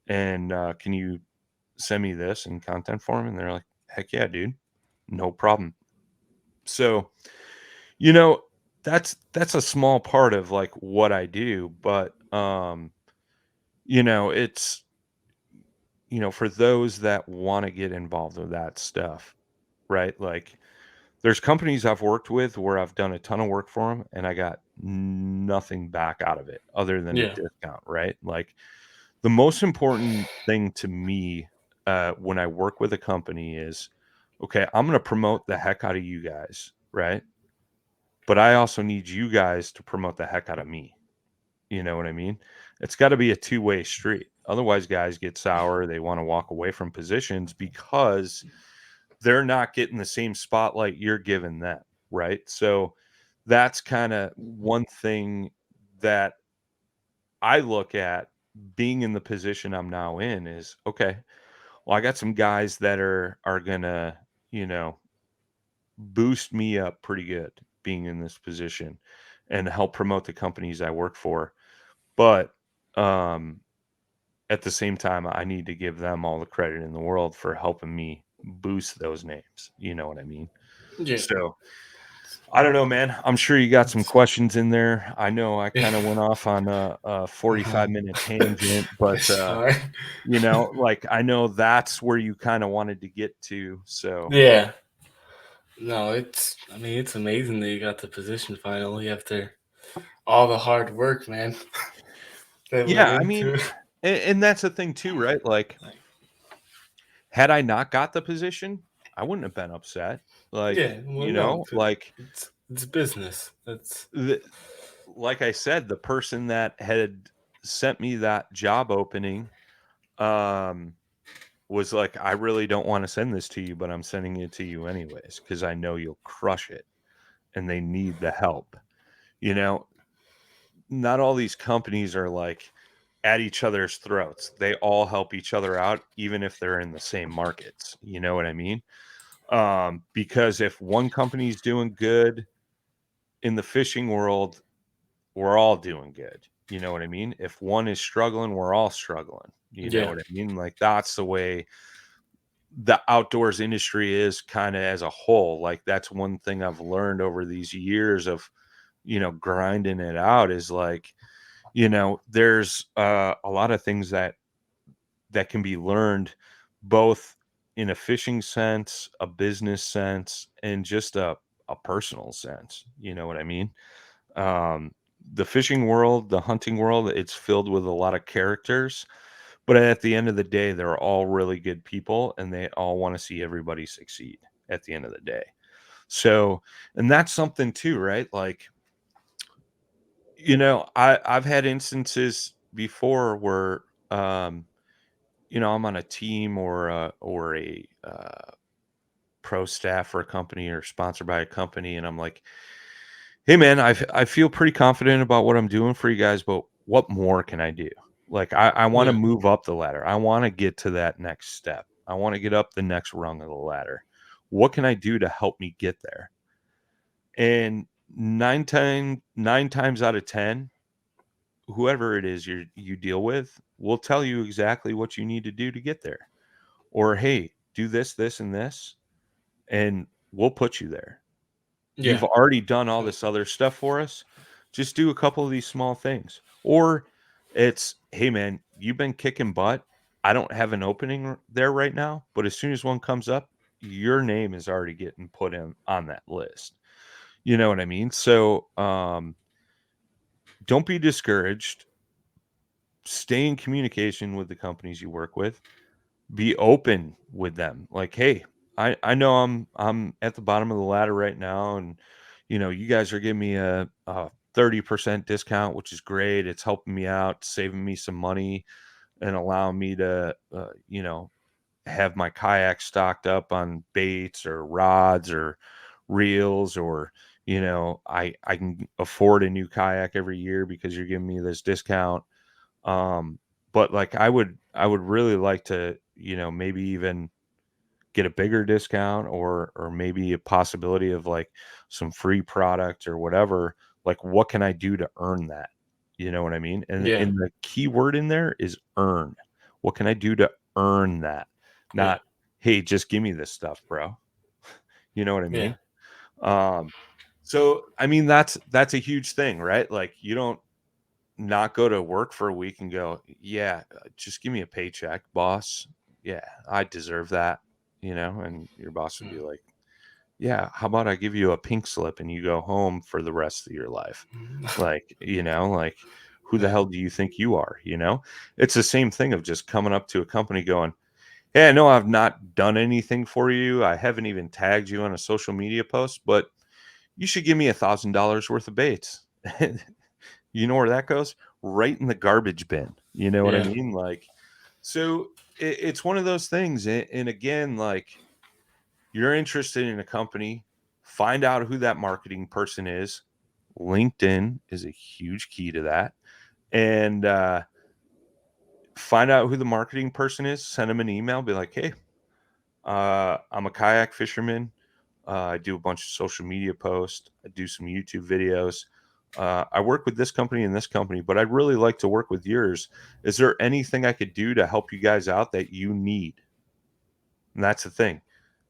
S1: And can you send me this in content form? And they're like, heck yeah, dude, no problem. So, that's a small part of like what I do, but it's for those that want to get involved with that stuff, right? Like there's companies I've worked with where I've done a ton of work for them and I got nothing back out of it other than a discount, right? Like the most important thing to me when I work with a company is, okay, I'm going to promote the heck out of you guys, right? But I also need you guys to promote the heck out of me. You know what I mean? It's got to be a two-way street. Otherwise, guys get sour. They want to walk away from positions because they're not getting the same spotlight you're giving them, right? So that's kind of one thing that I look at being in the position I'm now in is, okay, well, I got some guys that are gonna, boost me up pretty good being in this position and help promote the companies I work for. But at the same time, I need to give them all the credit in the world for helping me boost those names. You know what I mean?
S7: Yeah.
S1: So I don't know, man. I'm sure you got some questions in there. I know I kind of went off on a 45-minute tangent, but like I know that's where you kind of wanted to get to. So
S7: yeah. No, it's amazing that you got the position finally after all the hard work, man.
S1: Yeah, I mean, and that's the thing too, right? Like, had I not got the position, I wouldn't have been upset. Like,
S7: yeah, well, no,
S1: like
S7: It's business. That's
S1: like I said, the person that had sent me that job opening um, was like, I really don't want to send this to you, but I'm sending it to you anyways because I know you'll crush it, and they need the help. You know, not all these companies are like at each other's throats. They all help each other out, even if they're in the same markets. You know what I mean? Because if one company's doing good in the fishing world, we're all doing good. You know what I mean? If one is struggling, we're all struggling. You know
S7: yeah,
S1: what I mean? Like that's the way the outdoors industry is kind of as a whole. Like that's one thing I've learned over these years of, grinding it out is like, there's a lot of things that can be learned both in a fishing sense, a business sense, and just a personal sense. You know what I mean? Um, the fishing world, the hunting world, it's filled with a lot of characters, but at the end of the day, they're all really good people and they all want to see everybody succeed at the end of the day. So, and that's something too, right? Like, I've had instances before where, I'm on a team or a pro staff for a company or sponsored by a company, and I'm like, "Hey, man, I feel pretty confident about what I'm doing for you guys, but what more can I do? Like, I want to
S7: yeah,
S1: move up the ladder. I want to get to that next step. I want to get up the next rung of the ladder. What can I do to help me get there?" And nine times out of 10, whoever it is you deal with will tell you exactly what you need to do to get there. Or, "Hey, do this, this, and this, and we'll put you there. You've
S7: yeah,
S1: already done all this other stuff for us. Just do a couple of these small things." Or it's, "Hey, man, you've been kicking butt. I don't have an opening there right now, but as soon as one comes up, your name is already getting put in on that list." You know what I mean? So, don't be discouraged. Stay in communication with the companies you work with. Be open with them. Like, "Hey, I know I'm at the bottom of the ladder right now, and you guys are giving me a 30% discount, which is great. It's helping me out, saving me some money, and allowing me to have my kayak stocked up on baits or rods or reels, or I can afford a new kayak every year because you're giving me this discount." But like I would really like to, maybe even get a bigger discount, or maybe a possibility of like some free product or whatever. Like, what can I do to earn that? You know what I mean?
S7: yeah,
S1: And the key word in there is earn. What can I do to earn that?
S7: yeah,
S1: Not, "Hey, just give me this stuff, bro." You know what I
S7: yeah,
S1: mean? Um, so I mean that's a huge thing, right? Like you don't not go to work for a week and go, "Yeah, just give me a paycheck, boss. Yeah, I deserve that." And your boss would be like, "Yeah, how about I give you a pink slip and you go home for the rest of your life?"
S7: mm.
S1: Like, who the
S7: yeah,
S1: hell do you think you are? It's the same thing of just coming up to a company going, "Hey, I know I've not done anything for you. I haven't even tagged you on a social media post, but you should give me $1,000 worth of baits." You know where that goes? Right in the garbage bin. You know what I
S7: yeah,
S1: mean? Like, so it's one of those things. And again, like, you're interested in a company, find out who that marketing person is. LinkedIn is a huge key to that. And find out who the marketing person is, send them an email, be like, "Hey, I'm a kayak fisherman. I do a bunch of social media posts. I do some YouTube videos. I work with this company and this company, but I'd really like to work with yours. Is there anything I could do to help you guys out that you need?" And that's the thing.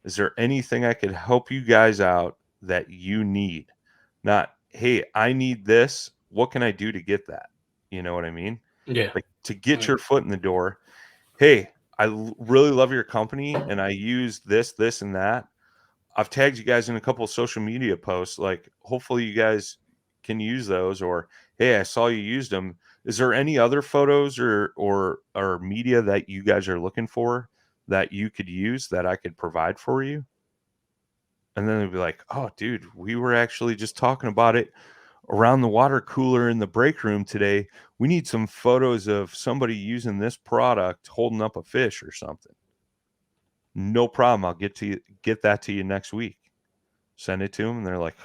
S1: Is there anything I could help you guys out that you need? Not, "Hey, I need this. What can I do to get that?" You know what I mean?
S7: yeah,
S1: Like, to get
S7: right.
S1: your foot in the door. "Hey, I really love your company and I use this, this, and that. I've tagged you guys in a couple of social media posts. Like, hopefully you guys can use those." Or, "Hey, I saw you used them. Is there any other photos or media that you guys are looking for that you could use that I could provide for you?" And then they'd be like, "Oh, dude, we were actually just talking about it around the water cooler in the break room today. We need some photos of somebody using this product holding up a fish or something." No problem. I'll get that to you next week. Send it to them, and they're like,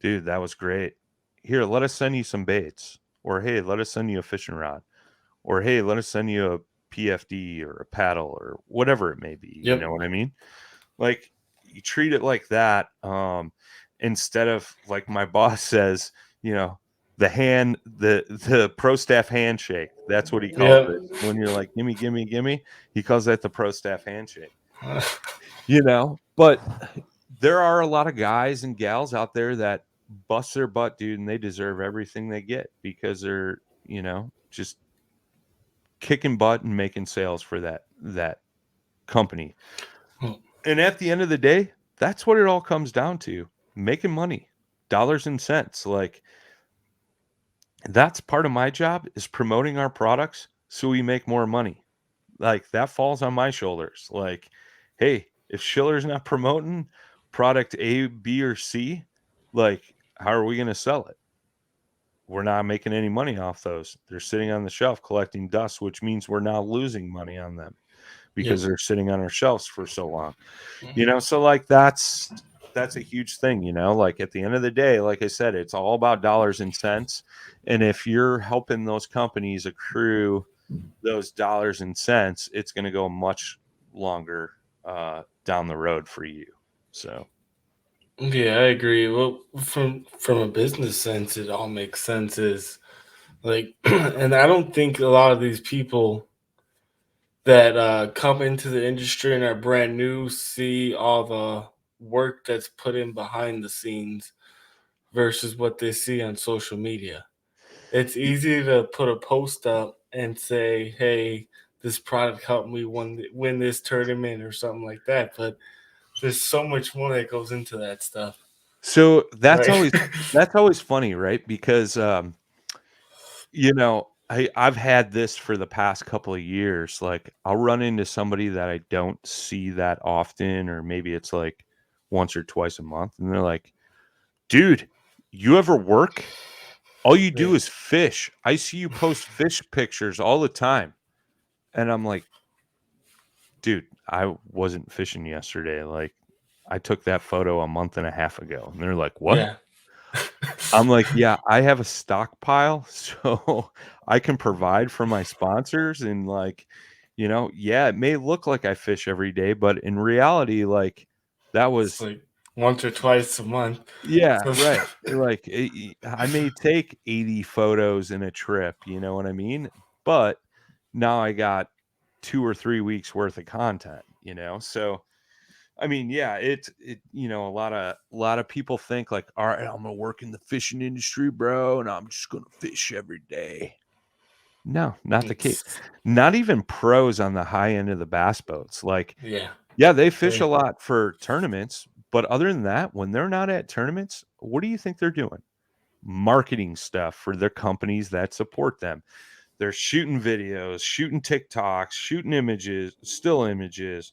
S1: "Dude, that was great. Here, let us send you some baits." Or, "Hey, let us send you a fishing rod." Or, "Hey, let us send you a PFD or a paddle," or whatever it may be. You know
S7: Yep.
S1: what I mean? Like, you treat it like that, instead of, like my boss says, the pro staff handshake. That's what he calls
S7: Yep.
S1: it. When you're like, "Gimme, gimme, gimme," he calls that the pro staff handshake. But there are a lot of guys and gals out there that bust their butt, dude, and they deserve everything they get because they're, just kicking butt and making sales for that company. And at the end of the day, that's what it all comes down to, making money, dollars and cents. Like, that's part of my job, is promoting our products so we make more money. Like, that falls on my shoulders. Like, hey, if Schiller's not promoting product A, B, or C, like, how are we going to sell it? We're not making any money off those. They're sitting on the shelf collecting dust, which means we're now losing money on them because
S7: Yep.
S1: they're sitting on our shelves for so long. So like that's a huge thing, like at the end of the day, like I said, it's all about dollars and cents. And if you're helping those companies accrue those dollars and cents, it's going to go much longer down the road for you. So
S7: Yeah, I agree. Well, from a business sense, it all makes sense. Is like, and I don't think a lot of these people that come into the industry and are brand new see all the work that's put in behind the scenes versus what they see on social media. It's easy to put a post up and say, "Hey, this product helped me win this tournament" or something like that. But there's so much more that goes into that stuff.
S1: so that's
S7: Right.
S1: always that's always funny, right? Because I've had this for the past couple of years. Like, I'll run into somebody that I don't see that often, or maybe it's like once or twice a month, and they're like, "Dude, you ever work? All you do
S7: Yeah.
S1: is fish. I see you post fish pictures all the time." And I'm like, "Dude, I wasn't fishing yesterday. Like, I took that photo a month and a half ago." And they're like, "What?"
S7: Yeah.
S1: I'm like, "Yeah, I have a stockpile, so I can provide for my sponsors." And like, yeah, it may look like I fish every day, but in reality, like, that
S7: It's
S1: was,
S7: like once or twice a month.
S1: yeah,
S7: So
S1: right. Like, I may take 80 photos in a trip, you know what I mean? But now I got 2 or 3 weeks worth of content. So I mean, yeah, a lot of people think like, "All right, I'm gonna work in the fishing industry, bro, and I'm just gonna fish every day." No, not the case.
S7: it's
S1: Not even pros on the high end of the bass boats. Like,
S7: yeah.
S1: yeah, they fish a
S7: They
S1: lot for tournaments, but other than that, when they're not at tournaments, what do you think they're doing? Marketing stuff for their companies that support them. They're shooting videos, shooting TikToks, shooting images, still images.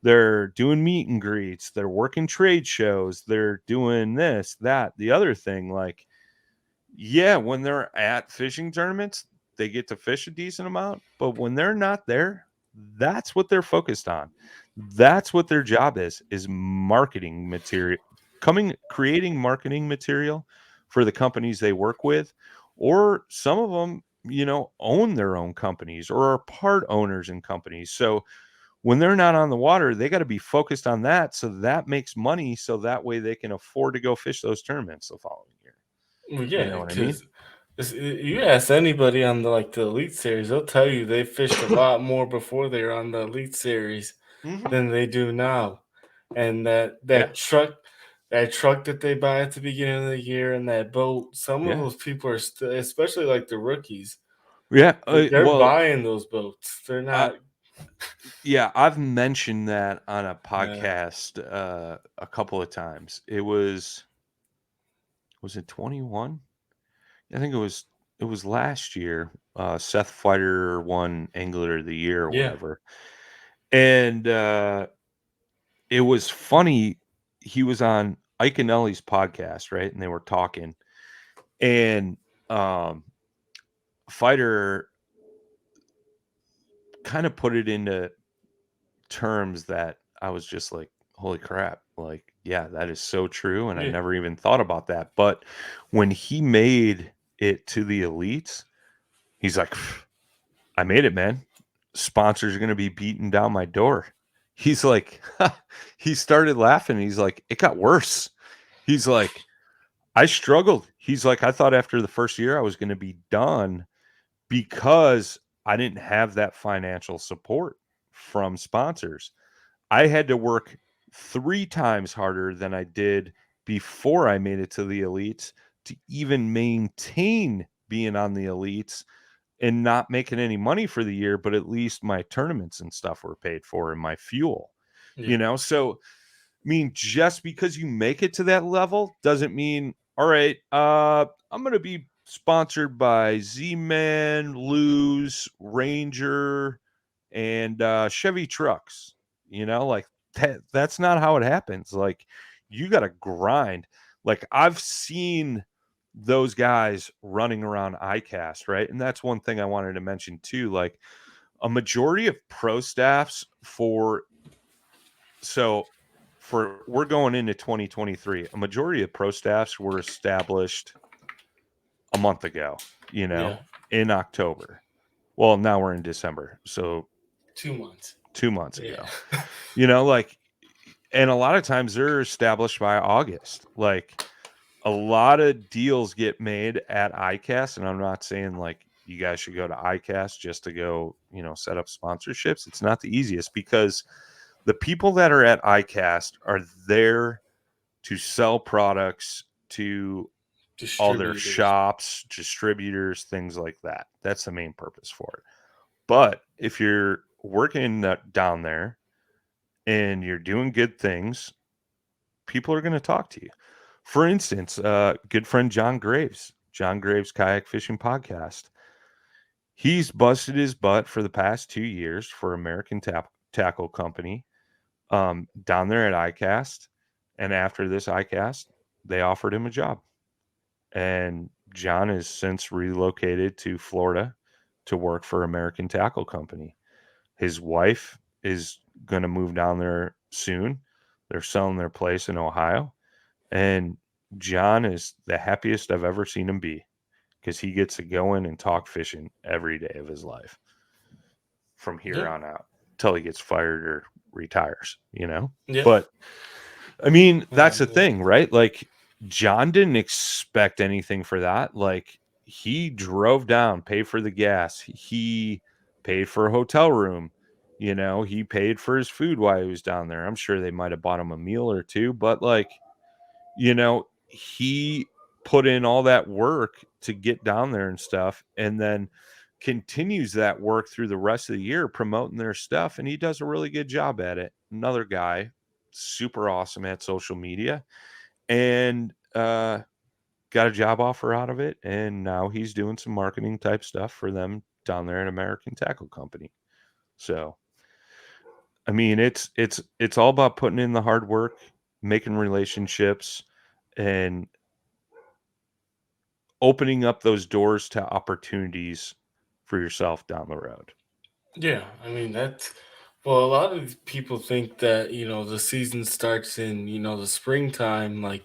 S1: They're doing meet and greets. They're working trade shows. They're doing this, that, the other thing. Like, yeah, when they're at fishing tournaments, they get to fish a decent amount. But when they're not there, that's what they're focused on. That's what their job is marketing material, creating marketing material for the companies they work with. Or some of them, own their own companies or are part owners in companies. So when they're not on the water, they got to be focused on that. So that makes money. So that way they can afford to go fish those tournaments the following year.
S7: well,
S1: You
S7: yeah,
S1: know what I mean?
S7: because you ask anybody on the Elite Series, they'll tell you they fished a lot more before they were on the Elite Series
S1: Mhm.
S7: than they do now, and that
S1: Yeah.
S7: that truck that they buy at the beginning of the year and that boat, some of
S1: Yeah.
S7: those people are still, especially like the rookies,
S1: Yeah.
S7: they're
S1: Well,
S7: buying those boats. They're
S1: I,
S7: not.
S1: yeah, I've mentioned that on a
S7: Yeah,
S1: podcast a couple of times. Was it 21? I think it was last year. Seth Fighter won Angler of the Year or
S7: yeah,
S1: whatever. And it was funny. he was on Ike and Ellie's podcast, right? And they were talking, and Fighter kind of put it into terms that I was just like, holy crap. Like, yeah, that is so true. And I
S7: Yeah.
S1: never even thought about that. But when he made it to the elites, he's like, I made it, man. Sponsors are going to be beating down my door. He's like, he started laughing. He's like, it got worse. He's like, I struggled. He's like, I thought after the first year I was going to be done because I didn't have that financial support from sponsors. I had to work 3 times harder than I did before I made it to the elites to even maintain being on the elites and not making any money for the year, but at least my tournaments and stuff were paid for and my fuel,
S7: Yeah.
S1: So, I mean, just because you make it to that level doesn't mean, all right, I'm going to be sponsored by Z-Man, Lose, Ranger, and Chevy trucks, like that's not how it happens. Like, you got to grind. Like, I've seen those guys running around ICAST, right? And that's one thing I wanted to mention too. Like, a majority of pro staffs we're going into 2023. A majority of pro staffs were established a month ago,
S7: Yeah.
S1: in October. Well, now we're in December. So
S7: 2 months.
S1: 2 months
S7: Yeah.
S1: ago, like, and a lot of times they're established by August. Like, a lot of deals get made at ICAST, and I'm not saying like you guys should go to ICAST just to go, set up sponsorships. It's not the easiest because the people that are at ICAST are there to sell products to other
S7: Distributors.
S1: shops, distributors, things like that. That's the main purpose for it. But if you're working down there and you're doing good things, people are going to talk to you. For instance, good friend John Graves Kayak Fishing Podcast. He's busted his butt for the past 2 years for American Tackle Company down there at ICAST. And after this ICAST, they offered him a job. And John has since relocated to Florida to work for American Tackle Company. His wife is going to move down there soon. They're selling their place in Ohio. And John is the happiest I've ever seen him be because he gets to go in and talk fishing every day of his life from here on out till he gets fired or retires,
S7: Yeah.
S1: But I mean, that's the
S7: Yeah.
S1: thing, right? Like, John didn't expect anything for that. Like, he drove down, paid for the gas. He paid for a hotel room. He paid for his food while he was down there. I'm sure they might have bought him a meal or two, but like, he put in all that work to get down there and stuff, and then continues that work through the rest of the year promoting their stuff, and he does a really good job at it. Another guy, super awesome at social media, and got a job offer out of it, and now he's doing some marketing type stuff for them down there at American Tackle Company. So, I mean, it's all about putting in the hard work, making relationships, and opening up those doors to opportunities for yourself down the road.
S7: Yeah, I mean well, a lot of people think that, the season starts in, the springtime, like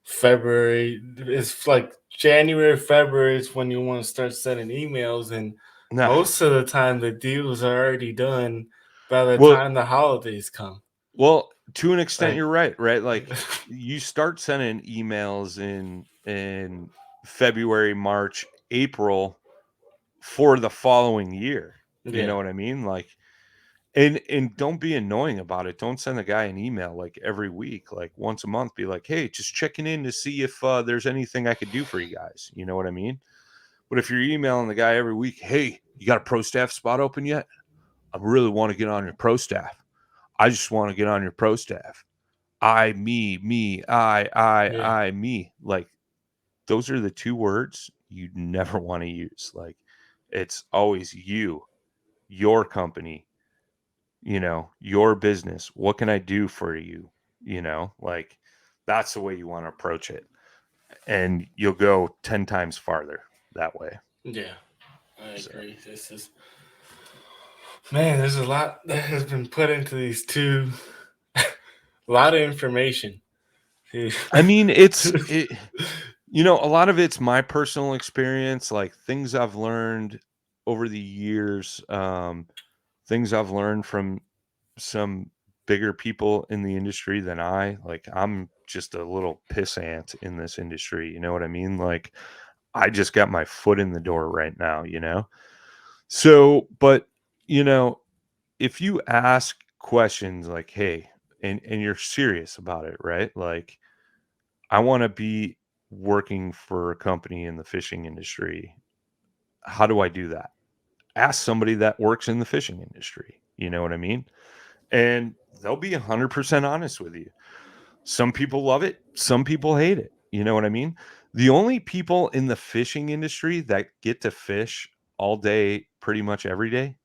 S7: February. It's like January, February is when you want to start sending emails, and
S1: Nah,
S7: most of the time the deals are already done by the
S1: well,
S7: time the holidays come.
S1: to an extent,
S7: Like
S1: you're right, right? Like, you start sending emails in February, March, April for the following year. You know
S7: yeah,
S1: what I mean? Like, and don't be annoying about it. Don't send the guy an email like every week, like once a month. Be like, hey, just checking in to see if there's anything I could do for you guys. You know what I mean? But if you're emailing the guy every week, hey, you got a pro staff spot open yet? I really want to get on your pro staff. I just want to get on your pro staff. Me,
S7: yeah,
S1: me. Like, those are the 2 words you never want to use. Like, it's always you, your company, your business. What can I do for you? like that's the way you want to approach it. And you'll go 10 times farther that way.
S7: Yeah, I
S1: So,
S7: agree. Man, there's a lot that has been put into these two. A lot of information.
S1: I mean, a lot of it's my personal experience, like things I've learned over the years, things I've learned from some bigger people in the industry than like I'm just a little pissant in this industry. You know what I mean? Like I just got my foot in the door right now. So, but you know, if you ask questions like, hey, and you're serious about it, right? Like, I want to be working for a company in the fishing industry. How do I do that? Ask somebody that works in the fishing industry. You know what I mean? And they'll be 100% honest with you. Some people love it, some people hate it. You know what I mean? The only people in the fishing industry that get to fish all day, pretty much every day,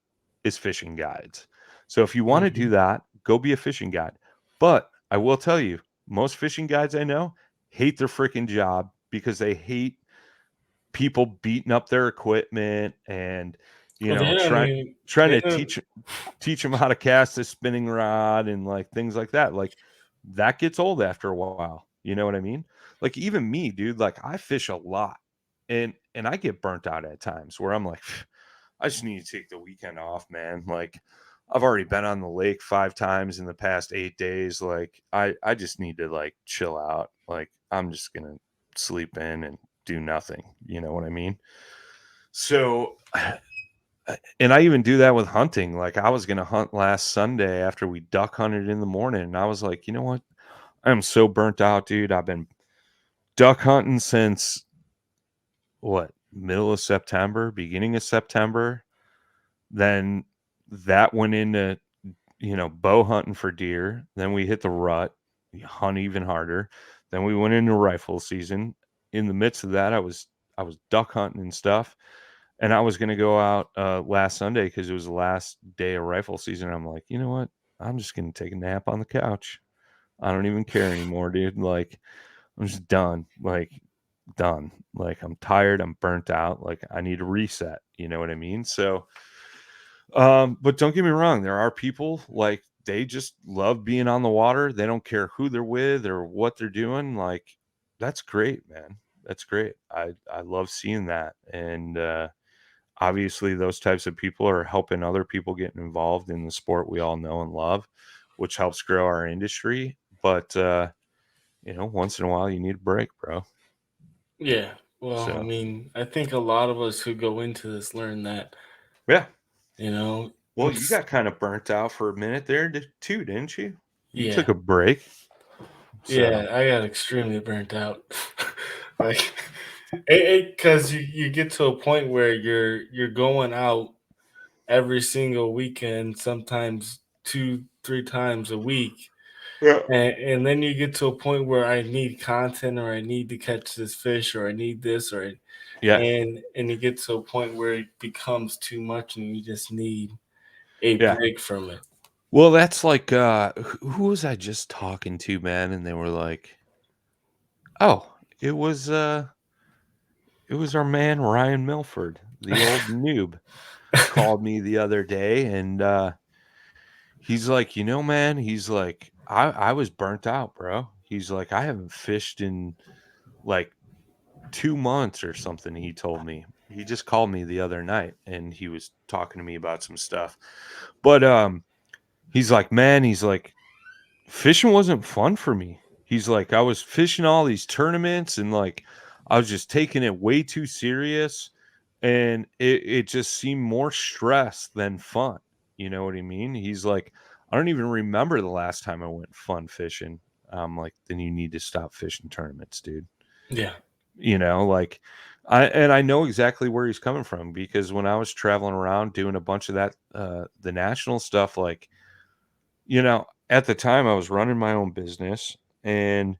S1: is fishing guides. So if you want to do
S7: Mhm.
S1: that, go be a fishing guide. But I will tell you, most fishing guides I know hate their freaking job because they hate people beating up their equipment and
S7: Well, I mean,
S1: trying
S7: they
S1: to
S7: don't.
S1: teach them how to cast a spinning rod and like things like that. Like that gets old after a while. You know what I mean? Like even me, dude, like I fish a lot and I get burnt out at times where I'm like, I just need to take the weekend off, man. Like I've already been on the lake 5 times in the past 8 days. Like I just need to like chill out. Like I'm just gonna sleep in and do nothing. You know what I mean? So and I even do that with hunting. Like I was gonna hunt last Sunday after we duck hunted in the morning, and I was like, you know what? I'm so burnt out, dude. I've been duck hunting since what, middle of September, beginning of September. Then that went into, bow hunting for deer. Then we hit the rut, we hunt even harder. Then we went into rifle season. In the midst of that, I was duck hunting and stuff. And I was gonna go out last Sunday because it was the last day of rifle season. I'm like, you know what? I'm just gonna take a nap on the couch. I don't even care anymore, dude. Like, I'm just done. Like, done. Like, I'm tired. I'm burnt out. Like, I need a reset. You know what I mean? So, but don't get me wrong. There are people like they just love being on the water. They don't care who they're with or what they're doing. Like, that's great, man. That's great. I love seeing that. And obviously those types of people are helping other people get involved in the sport we all know and love, which helps grow our industry. But once in a while you need a break, bro.
S7: Yeah. Well, I
S1: So
S7: mean, I think a lot of us who go into this learn that,
S1: yeah.
S7: you know,
S1: Well, you got kind of burnt out for a minute there too, didn't you? You took
S7: yeah.
S1: a break. So
S7: Yeah, I got extremely burnt out. Like, because you get to a point where you're going out every single weekend, sometimes 2, 3 times a week,
S1: yeah.
S7: and then you get to a point where I need content, or I need to catch this fish, or I need this, or
S1: Yeah.
S7: and you get to a point where it becomes too much, and you just need a
S1: Yeah.
S7: break from it.
S1: Well, that's like who was I just talking to, man? And they were like, "Oh, it was our man Ryan Milford, the old noob, called me the other day and he's like, man, he's like, I was burnt out, bro. He's like, I haven't fished in like 2 months or something. He told me. He just called me the other night and he was talking to me about some stuff. But he's like, man, he's like, fishing wasn't fun for me. He's like, I was fishing all these tournaments and like I was just taking it way too serious and it just seemed more stress than fun. You know what I mean? He's like, I don't even remember the last time I went fun fishing. I'm like, then you need to stop fishing tournaments, dude.
S7: Yeah.
S1: Like I know exactly where he's coming from because when I was traveling around doing a bunch of that the national stuff, like at the time I was running my own business and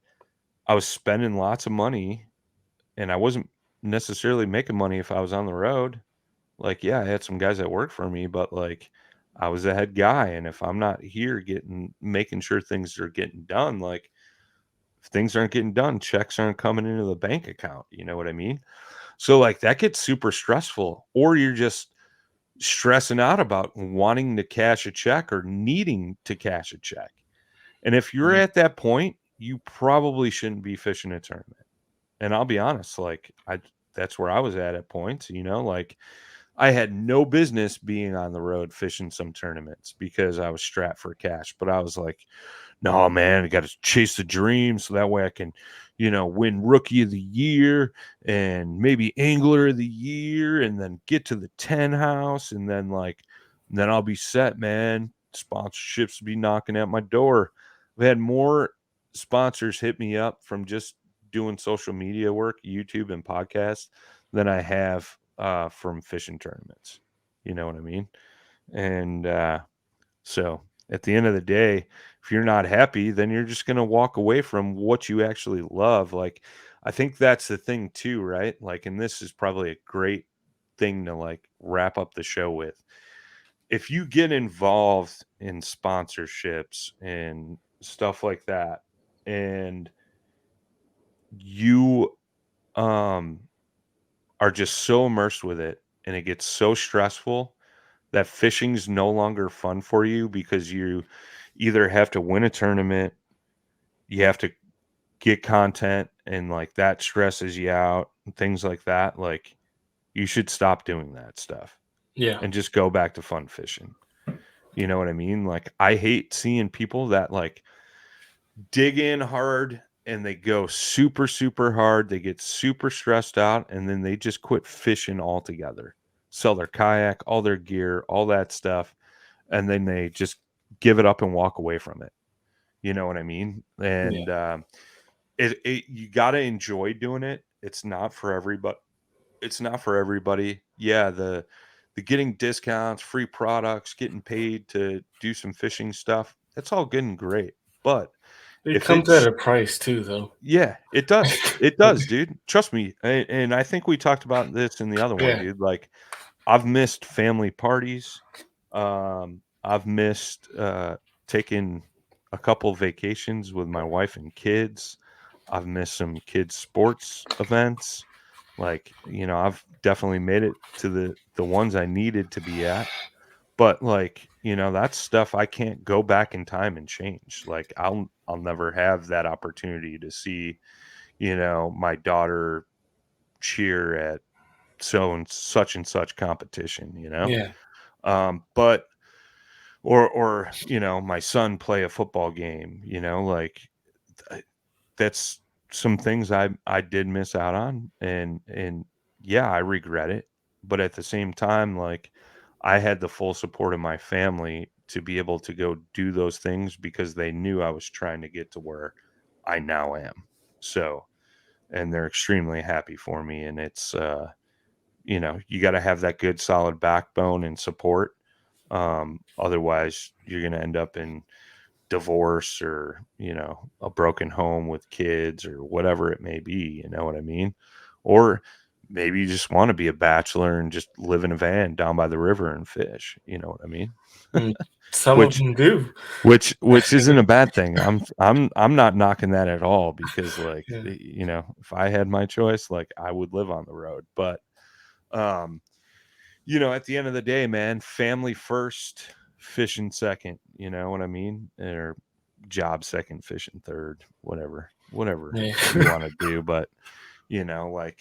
S1: I was spending lots of money and I wasn't necessarily making money if I was on the road. Like, yeah, I had some guys that worked for me, but like I was the head guy, and if I'm not here making sure things are getting done, like if things aren't getting done, checks aren't coming into the bank account. You know what I mean? So like that gets super stressful, or you're just stressing out about wanting to cash a check or needing to cash a check. And if you're
S7: Right.
S1: at that point, you probably shouldn't be fishing a tournament. And I'll be honest, like that's where I was at points, like I had no business being on the road fishing some tournaments because I was strapped for cash. But I was like, no, man, I got to chase the dream so that way I can, win rookie of the year and maybe angler of the year and then get to the 10 house. And then I'll be set, man. Sponsorships be knocking at my door. I've had more sponsors hit me up from just doing social media work, YouTube and podcasts, than I have from fishing tournaments. You know what I mean? And so at the end of the day, if you're not happy, then you're just going to walk away from what you actually love. Like, I think that's the thing too, right? Like, and this is probably a great thing to like wrap up the show with. If you get involved in sponsorships and stuff like that, and you um are just so immersed with it and it gets so stressful that fishing's no longer fun for you because you either have to win a tournament, you have to get content, and like that stresses you out and things like that. Like you should stop doing that stuff
S7: Yeah.
S1: and just go back to fun fishing. You know what I mean? Like I hate seeing people that like dig in hard and they go super, super hard. They get super stressed out and then they just quit fishing altogether, sell their kayak, all their gear, all that stuff. And then they just give it up and walk away from it. You know what I mean?
S7: Yeah.
S1: And you got to enjoy doing it. It's not for everybody. It's not for everybody. Yeah, the getting discounts, free products, getting paid to do some fishing stuff. That's all good and great. But
S7: It
S1: if
S7: comes at
S1: it's
S7: a price too, though.
S1: yeah, it does. It does, dude. Trust me. And I think we talked about this in the other one,
S7: Yeah.
S1: dude. Like I've missed family parties. I've missed taking a couple vacations with my wife and kids. I've missed some kids' sports events. Like, I've definitely made it to the ones I needed to be at. But like, that's stuff I can't go back in time and change. Like I'll never have that opportunity to see, my daughter cheer at so and such competition.
S7: Yeah.
S1: But or my son play a football game, like that's some things I did miss out on, and yeah, I regret it. But at the same time, like I had the full support of my family to be able to go do those things because they knew I was trying to get to where I now am. So, and they're extremely happy for me. And it's, you got to have that good, solid backbone and support. Otherwise, you're going to end up in divorce or, a broken home with kids or whatever it may be. You know what I mean? Or maybe you just want to be a bachelor and just live in a van down by the river and fish. You know what I mean?
S7: Mm. Some of
S1: which
S7: them do.
S1: which isn't a bad thing. I'm not knocking that at all because like
S7: Yeah.
S1: if I had my choice, like I would live on the road. But um at the end of the day, man, family first, fishing second, you know what I mean? Or job second, fishing third, whatever
S7: Yeah.
S1: you want to do. But like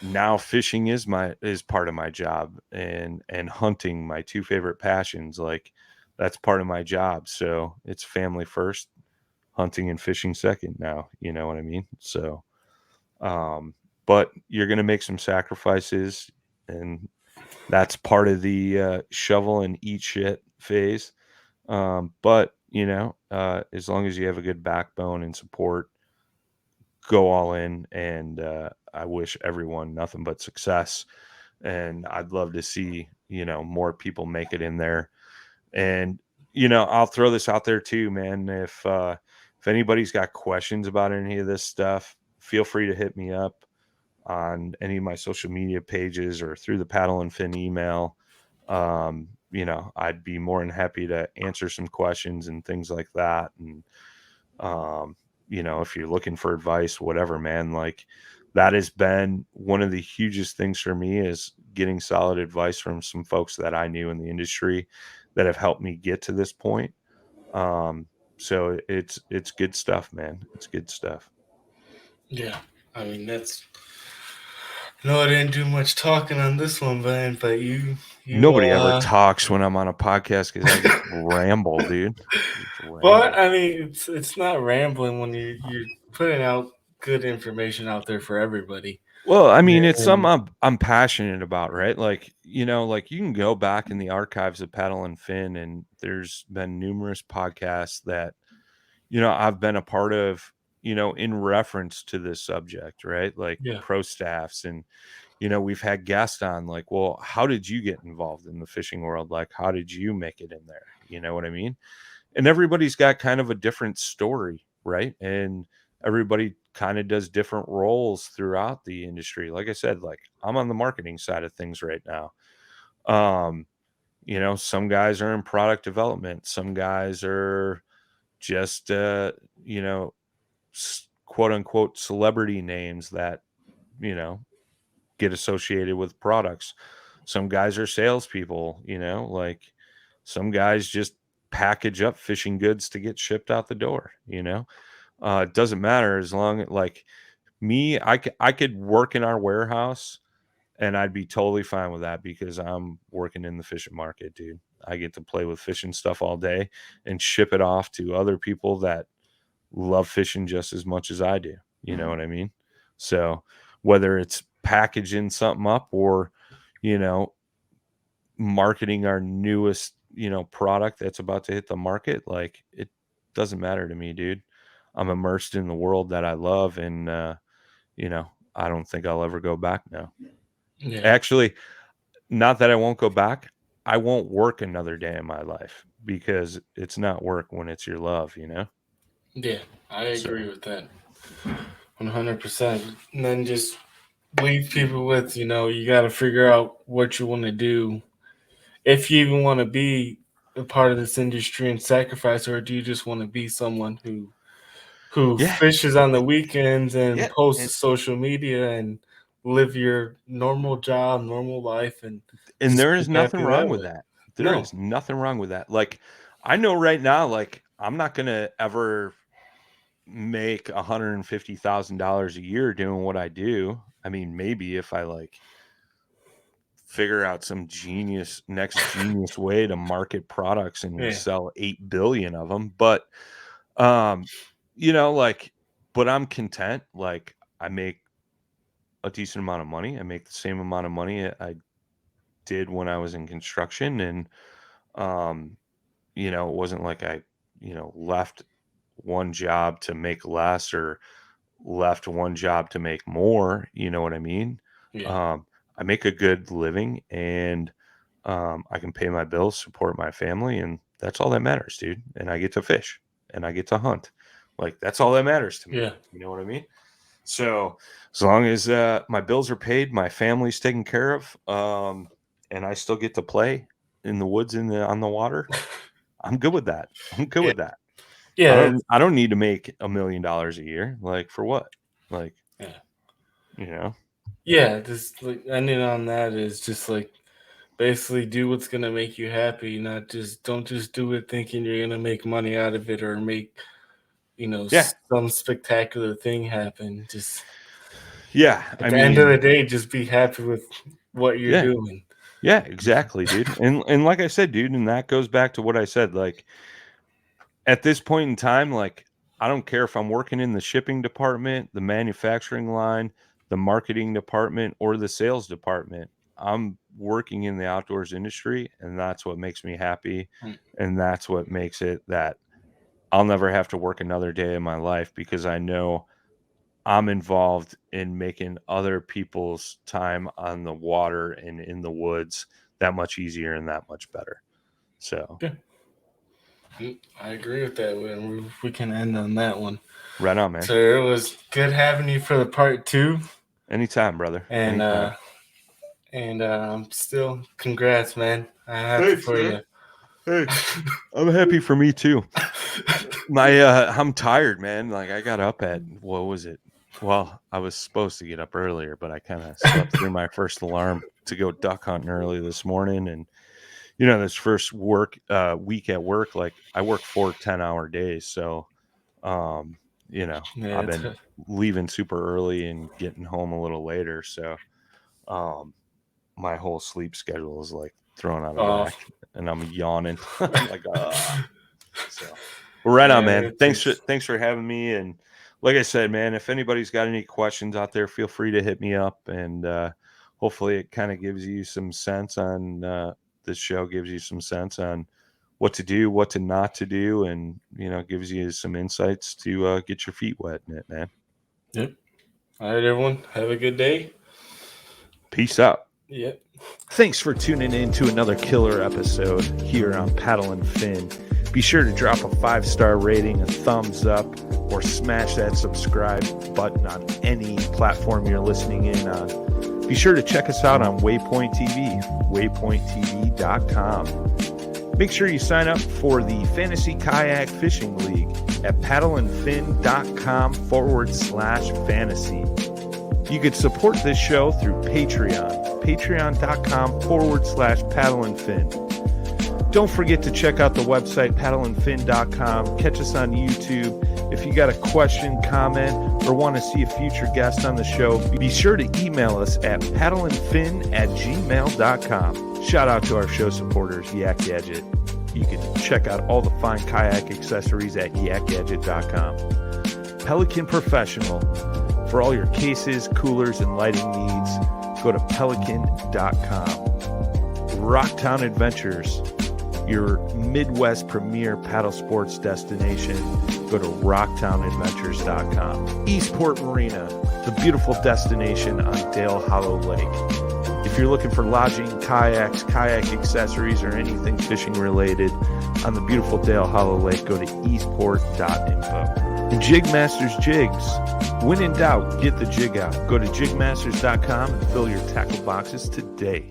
S1: now fishing is part of my job, and hunting, my two favorite passions, like that's part of my job. So it's family first, hunting and fishing second now, you know what I mean? So but you're gonna make some sacrifices, and that's part of the shovel and eat shit phase. But as long as you have a good backbone and support, go all in. And I wish everyone nothing but success. And I'd love to see, more people make it in there. And, I'll throw this out there too, man. If anybody's got questions about any of this stuff, feel free to hit me up on any of my social media pages or through the Paddle and Fin email. I'd be more than happy to answer some questions and things like that. And, if you're looking for advice, whatever, man, like that has been one of the hugest things for me is getting solid advice from some folks that I knew in the industry that have helped me get to this point. So it's good stuff, man. It's good stuff.
S7: Yeah. I mean, no, I didn't do much talking on this one, man, but
S1: Nobody ever talks when I'm on a podcast because I just ramble, dude. Just
S7: but
S1: ramble.
S7: I mean, it's not rambling when you're putting out good information out there for everybody.
S1: Well, I mean, it's
S7: And
S1: something I'm passionate about, right? Like, like you can go back in the archives of Paddle and Fin, and there's been numerous podcasts that, I've been a part of, in reference to this subject, right? Like
S7: yeah,
S1: pro staffs and, we've had guests on like, well, how did you get involved in the fishing world? Like, how did you make it in there? You know what I mean? And everybody's got kind of a different story, right? And everybody kind of does different roles throughout the industry. Like I said, like I'm on the marketing side of things right now. Um, some guys are in product development, some guys are just quote unquote celebrity names that, you know, get associated with products. Some guys are salespeople, like some guys just package up fishing goods to get shipped out the door. It doesn't matter as long like me, I could work in our warehouse and I'd be totally fine with that because I'm working in the fishing market, dude. I get to play with fishing stuff all day and ship it off to other people that love fishing just as much as I do. You know what I mean? So whether it's packaging something up or, you know, marketing our newest, product that's about to hit the market, like it doesn't matter to me, dude. I'm immersed in the world that I love and I don't think I'll ever go back now.
S7: yeah,
S1: Actually, not that I won't go back. I won't work another day in my life because it's not work when it's your love.
S7: yeah. I agree
S1: So,
S7: with that 100%. And then just leave people with, you got to figure out what you want to do. If you even want to be a part of this industry and sacrifice, or do you just want to be someone who
S1: yeah.
S7: fishes on the weekends and
S1: Yeah.
S7: posts to
S1: And,
S7: social media and live your normal job, normal life, and
S1: and
S7: just
S1: there
S7: be
S1: is nothing
S7: happy
S1: wrong
S7: that
S1: with
S7: way?
S1: that. There
S7: No.
S1: is nothing wrong with that. Like, I know right now, like, I'm not going to ever make $150,000 a year doing what I do. I mean, maybe if I like figure out some next genius way to market products and we
S7: Yeah.
S1: sell 8 billion of them. But, like, but I'm content. Like, I make a decent amount of money. I make the same amount of money I did when I was in construction. And, um, it wasn't like I, left one job to make less or left one job to make more, you know what I mean?
S7: Yeah.
S1: Um, I make a good living and I can pay my bills, support my family, and that's all that matters, dude. And I get to fish and I get to hunt. Like that's all that matters to me.
S7: Yeah.
S1: You know what I mean? So as long as my bills are paid, my family's taken care of, and I still get to play in the woods on the water, I'm good with that. I'm good
S7: Yeah.
S1: with that. I
S7: Yeah.
S1: don't I don't need to make $1 million a year. Like for what? Like,
S7: Yeah.
S1: you know?
S7: Yeah. Just like ending on that is just like basically do what's gonna make you happy, not just don't just do it thinking you're gonna make money out of it or make
S1: Yeah.
S7: some spectacular thing happen. Just
S1: Yeah.
S7: at
S1: I
S7: the end of
S1: mean,
S7: the day, just be happy with what you're
S1: yeah.
S7: doing.
S1: Yeah, exactly, dude. And like I said, dude, and that goes back to what I said. Like at this point in time, like I don't care if I'm working in the shipping department, the manufacturing line, the marketing department, or the sales department. I'm working in the outdoors industry, and that's what makes me happy.
S7: Mm.
S1: And that's what makes it that I'll never have to work another day in my life because I know I'm involved in making other people's time on the water and in the woods that much easier and that much better. So,
S7: Yeah. I agree with that. We can end on that one.
S1: right on, man.
S7: So it was good having you for the part two,
S1: Anytime, brother.
S7: and
S1: Anytime.
S7: And still, congrats, man. I'm happy for you.
S1: Hey, I'm happy for me too. I'm tired, man. Like I got up at what was it? Well, I was supposed to get up earlier, but I kind of slept through my first alarm to go duck hunting early this morning. And this first week at work, like I work 4 10-hour days, so I've been leaving super early and getting home a little later. So my whole sleep schedule is like thrown out of whack, and I'm yawning. I'm like, so we're right on, man. Thanks for having me. And like I said, man, if anybody's got any questions out there, feel free to hit me up. And hopefully it kind of gives you some sense on this show, gives you some sense on what to do, what to not to do, and gives you some insights to get your feet wet in it, man.
S7: Yep. All right, everyone. Have a good day.
S1: Peace out.
S7: Yep.
S1: Thanks for tuning in to another killer episode here on Paddle and Fin. Be sure to drop a 5-star rating, a thumbs up, or smash that subscribe button on any platform you're listening in on. Be sure to check us out on Waypoint TV, waypointtv.com. Make sure you sign up for the Fantasy Kayak Fishing League at paddleandfin.com/fantasy. You could support this show through Patreon, patreon.com/paddleandfin. Don't forget to check out the website, paddleandfin.com. Catch us on YouTube. If you got a question, comment, or want to see a future guest on the show, be sure to email us at paddleandfin@gmail.com. Shout out to our show supporters, Yak Gadget. You can check out all the fine kayak accessories at yakgadget.com. Pelican Professional. For all your cases, coolers, and lighting needs, go to pelican.com. Rocktown Adventures, your Midwest premier paddle sports destination. Go to rocktownadventures.com. Eastport Marina, the beautiful destination on Dale Hollow Lake. If you're looking for lodging, kayaks, kayak accessories, or anything fishing related on the beautiful Dale Hollow Lake, go to eastport.info. And Jigmasters Jigs. When in doubt, get the jig out. Go to jigmasters.com and fill your tackle boxes today.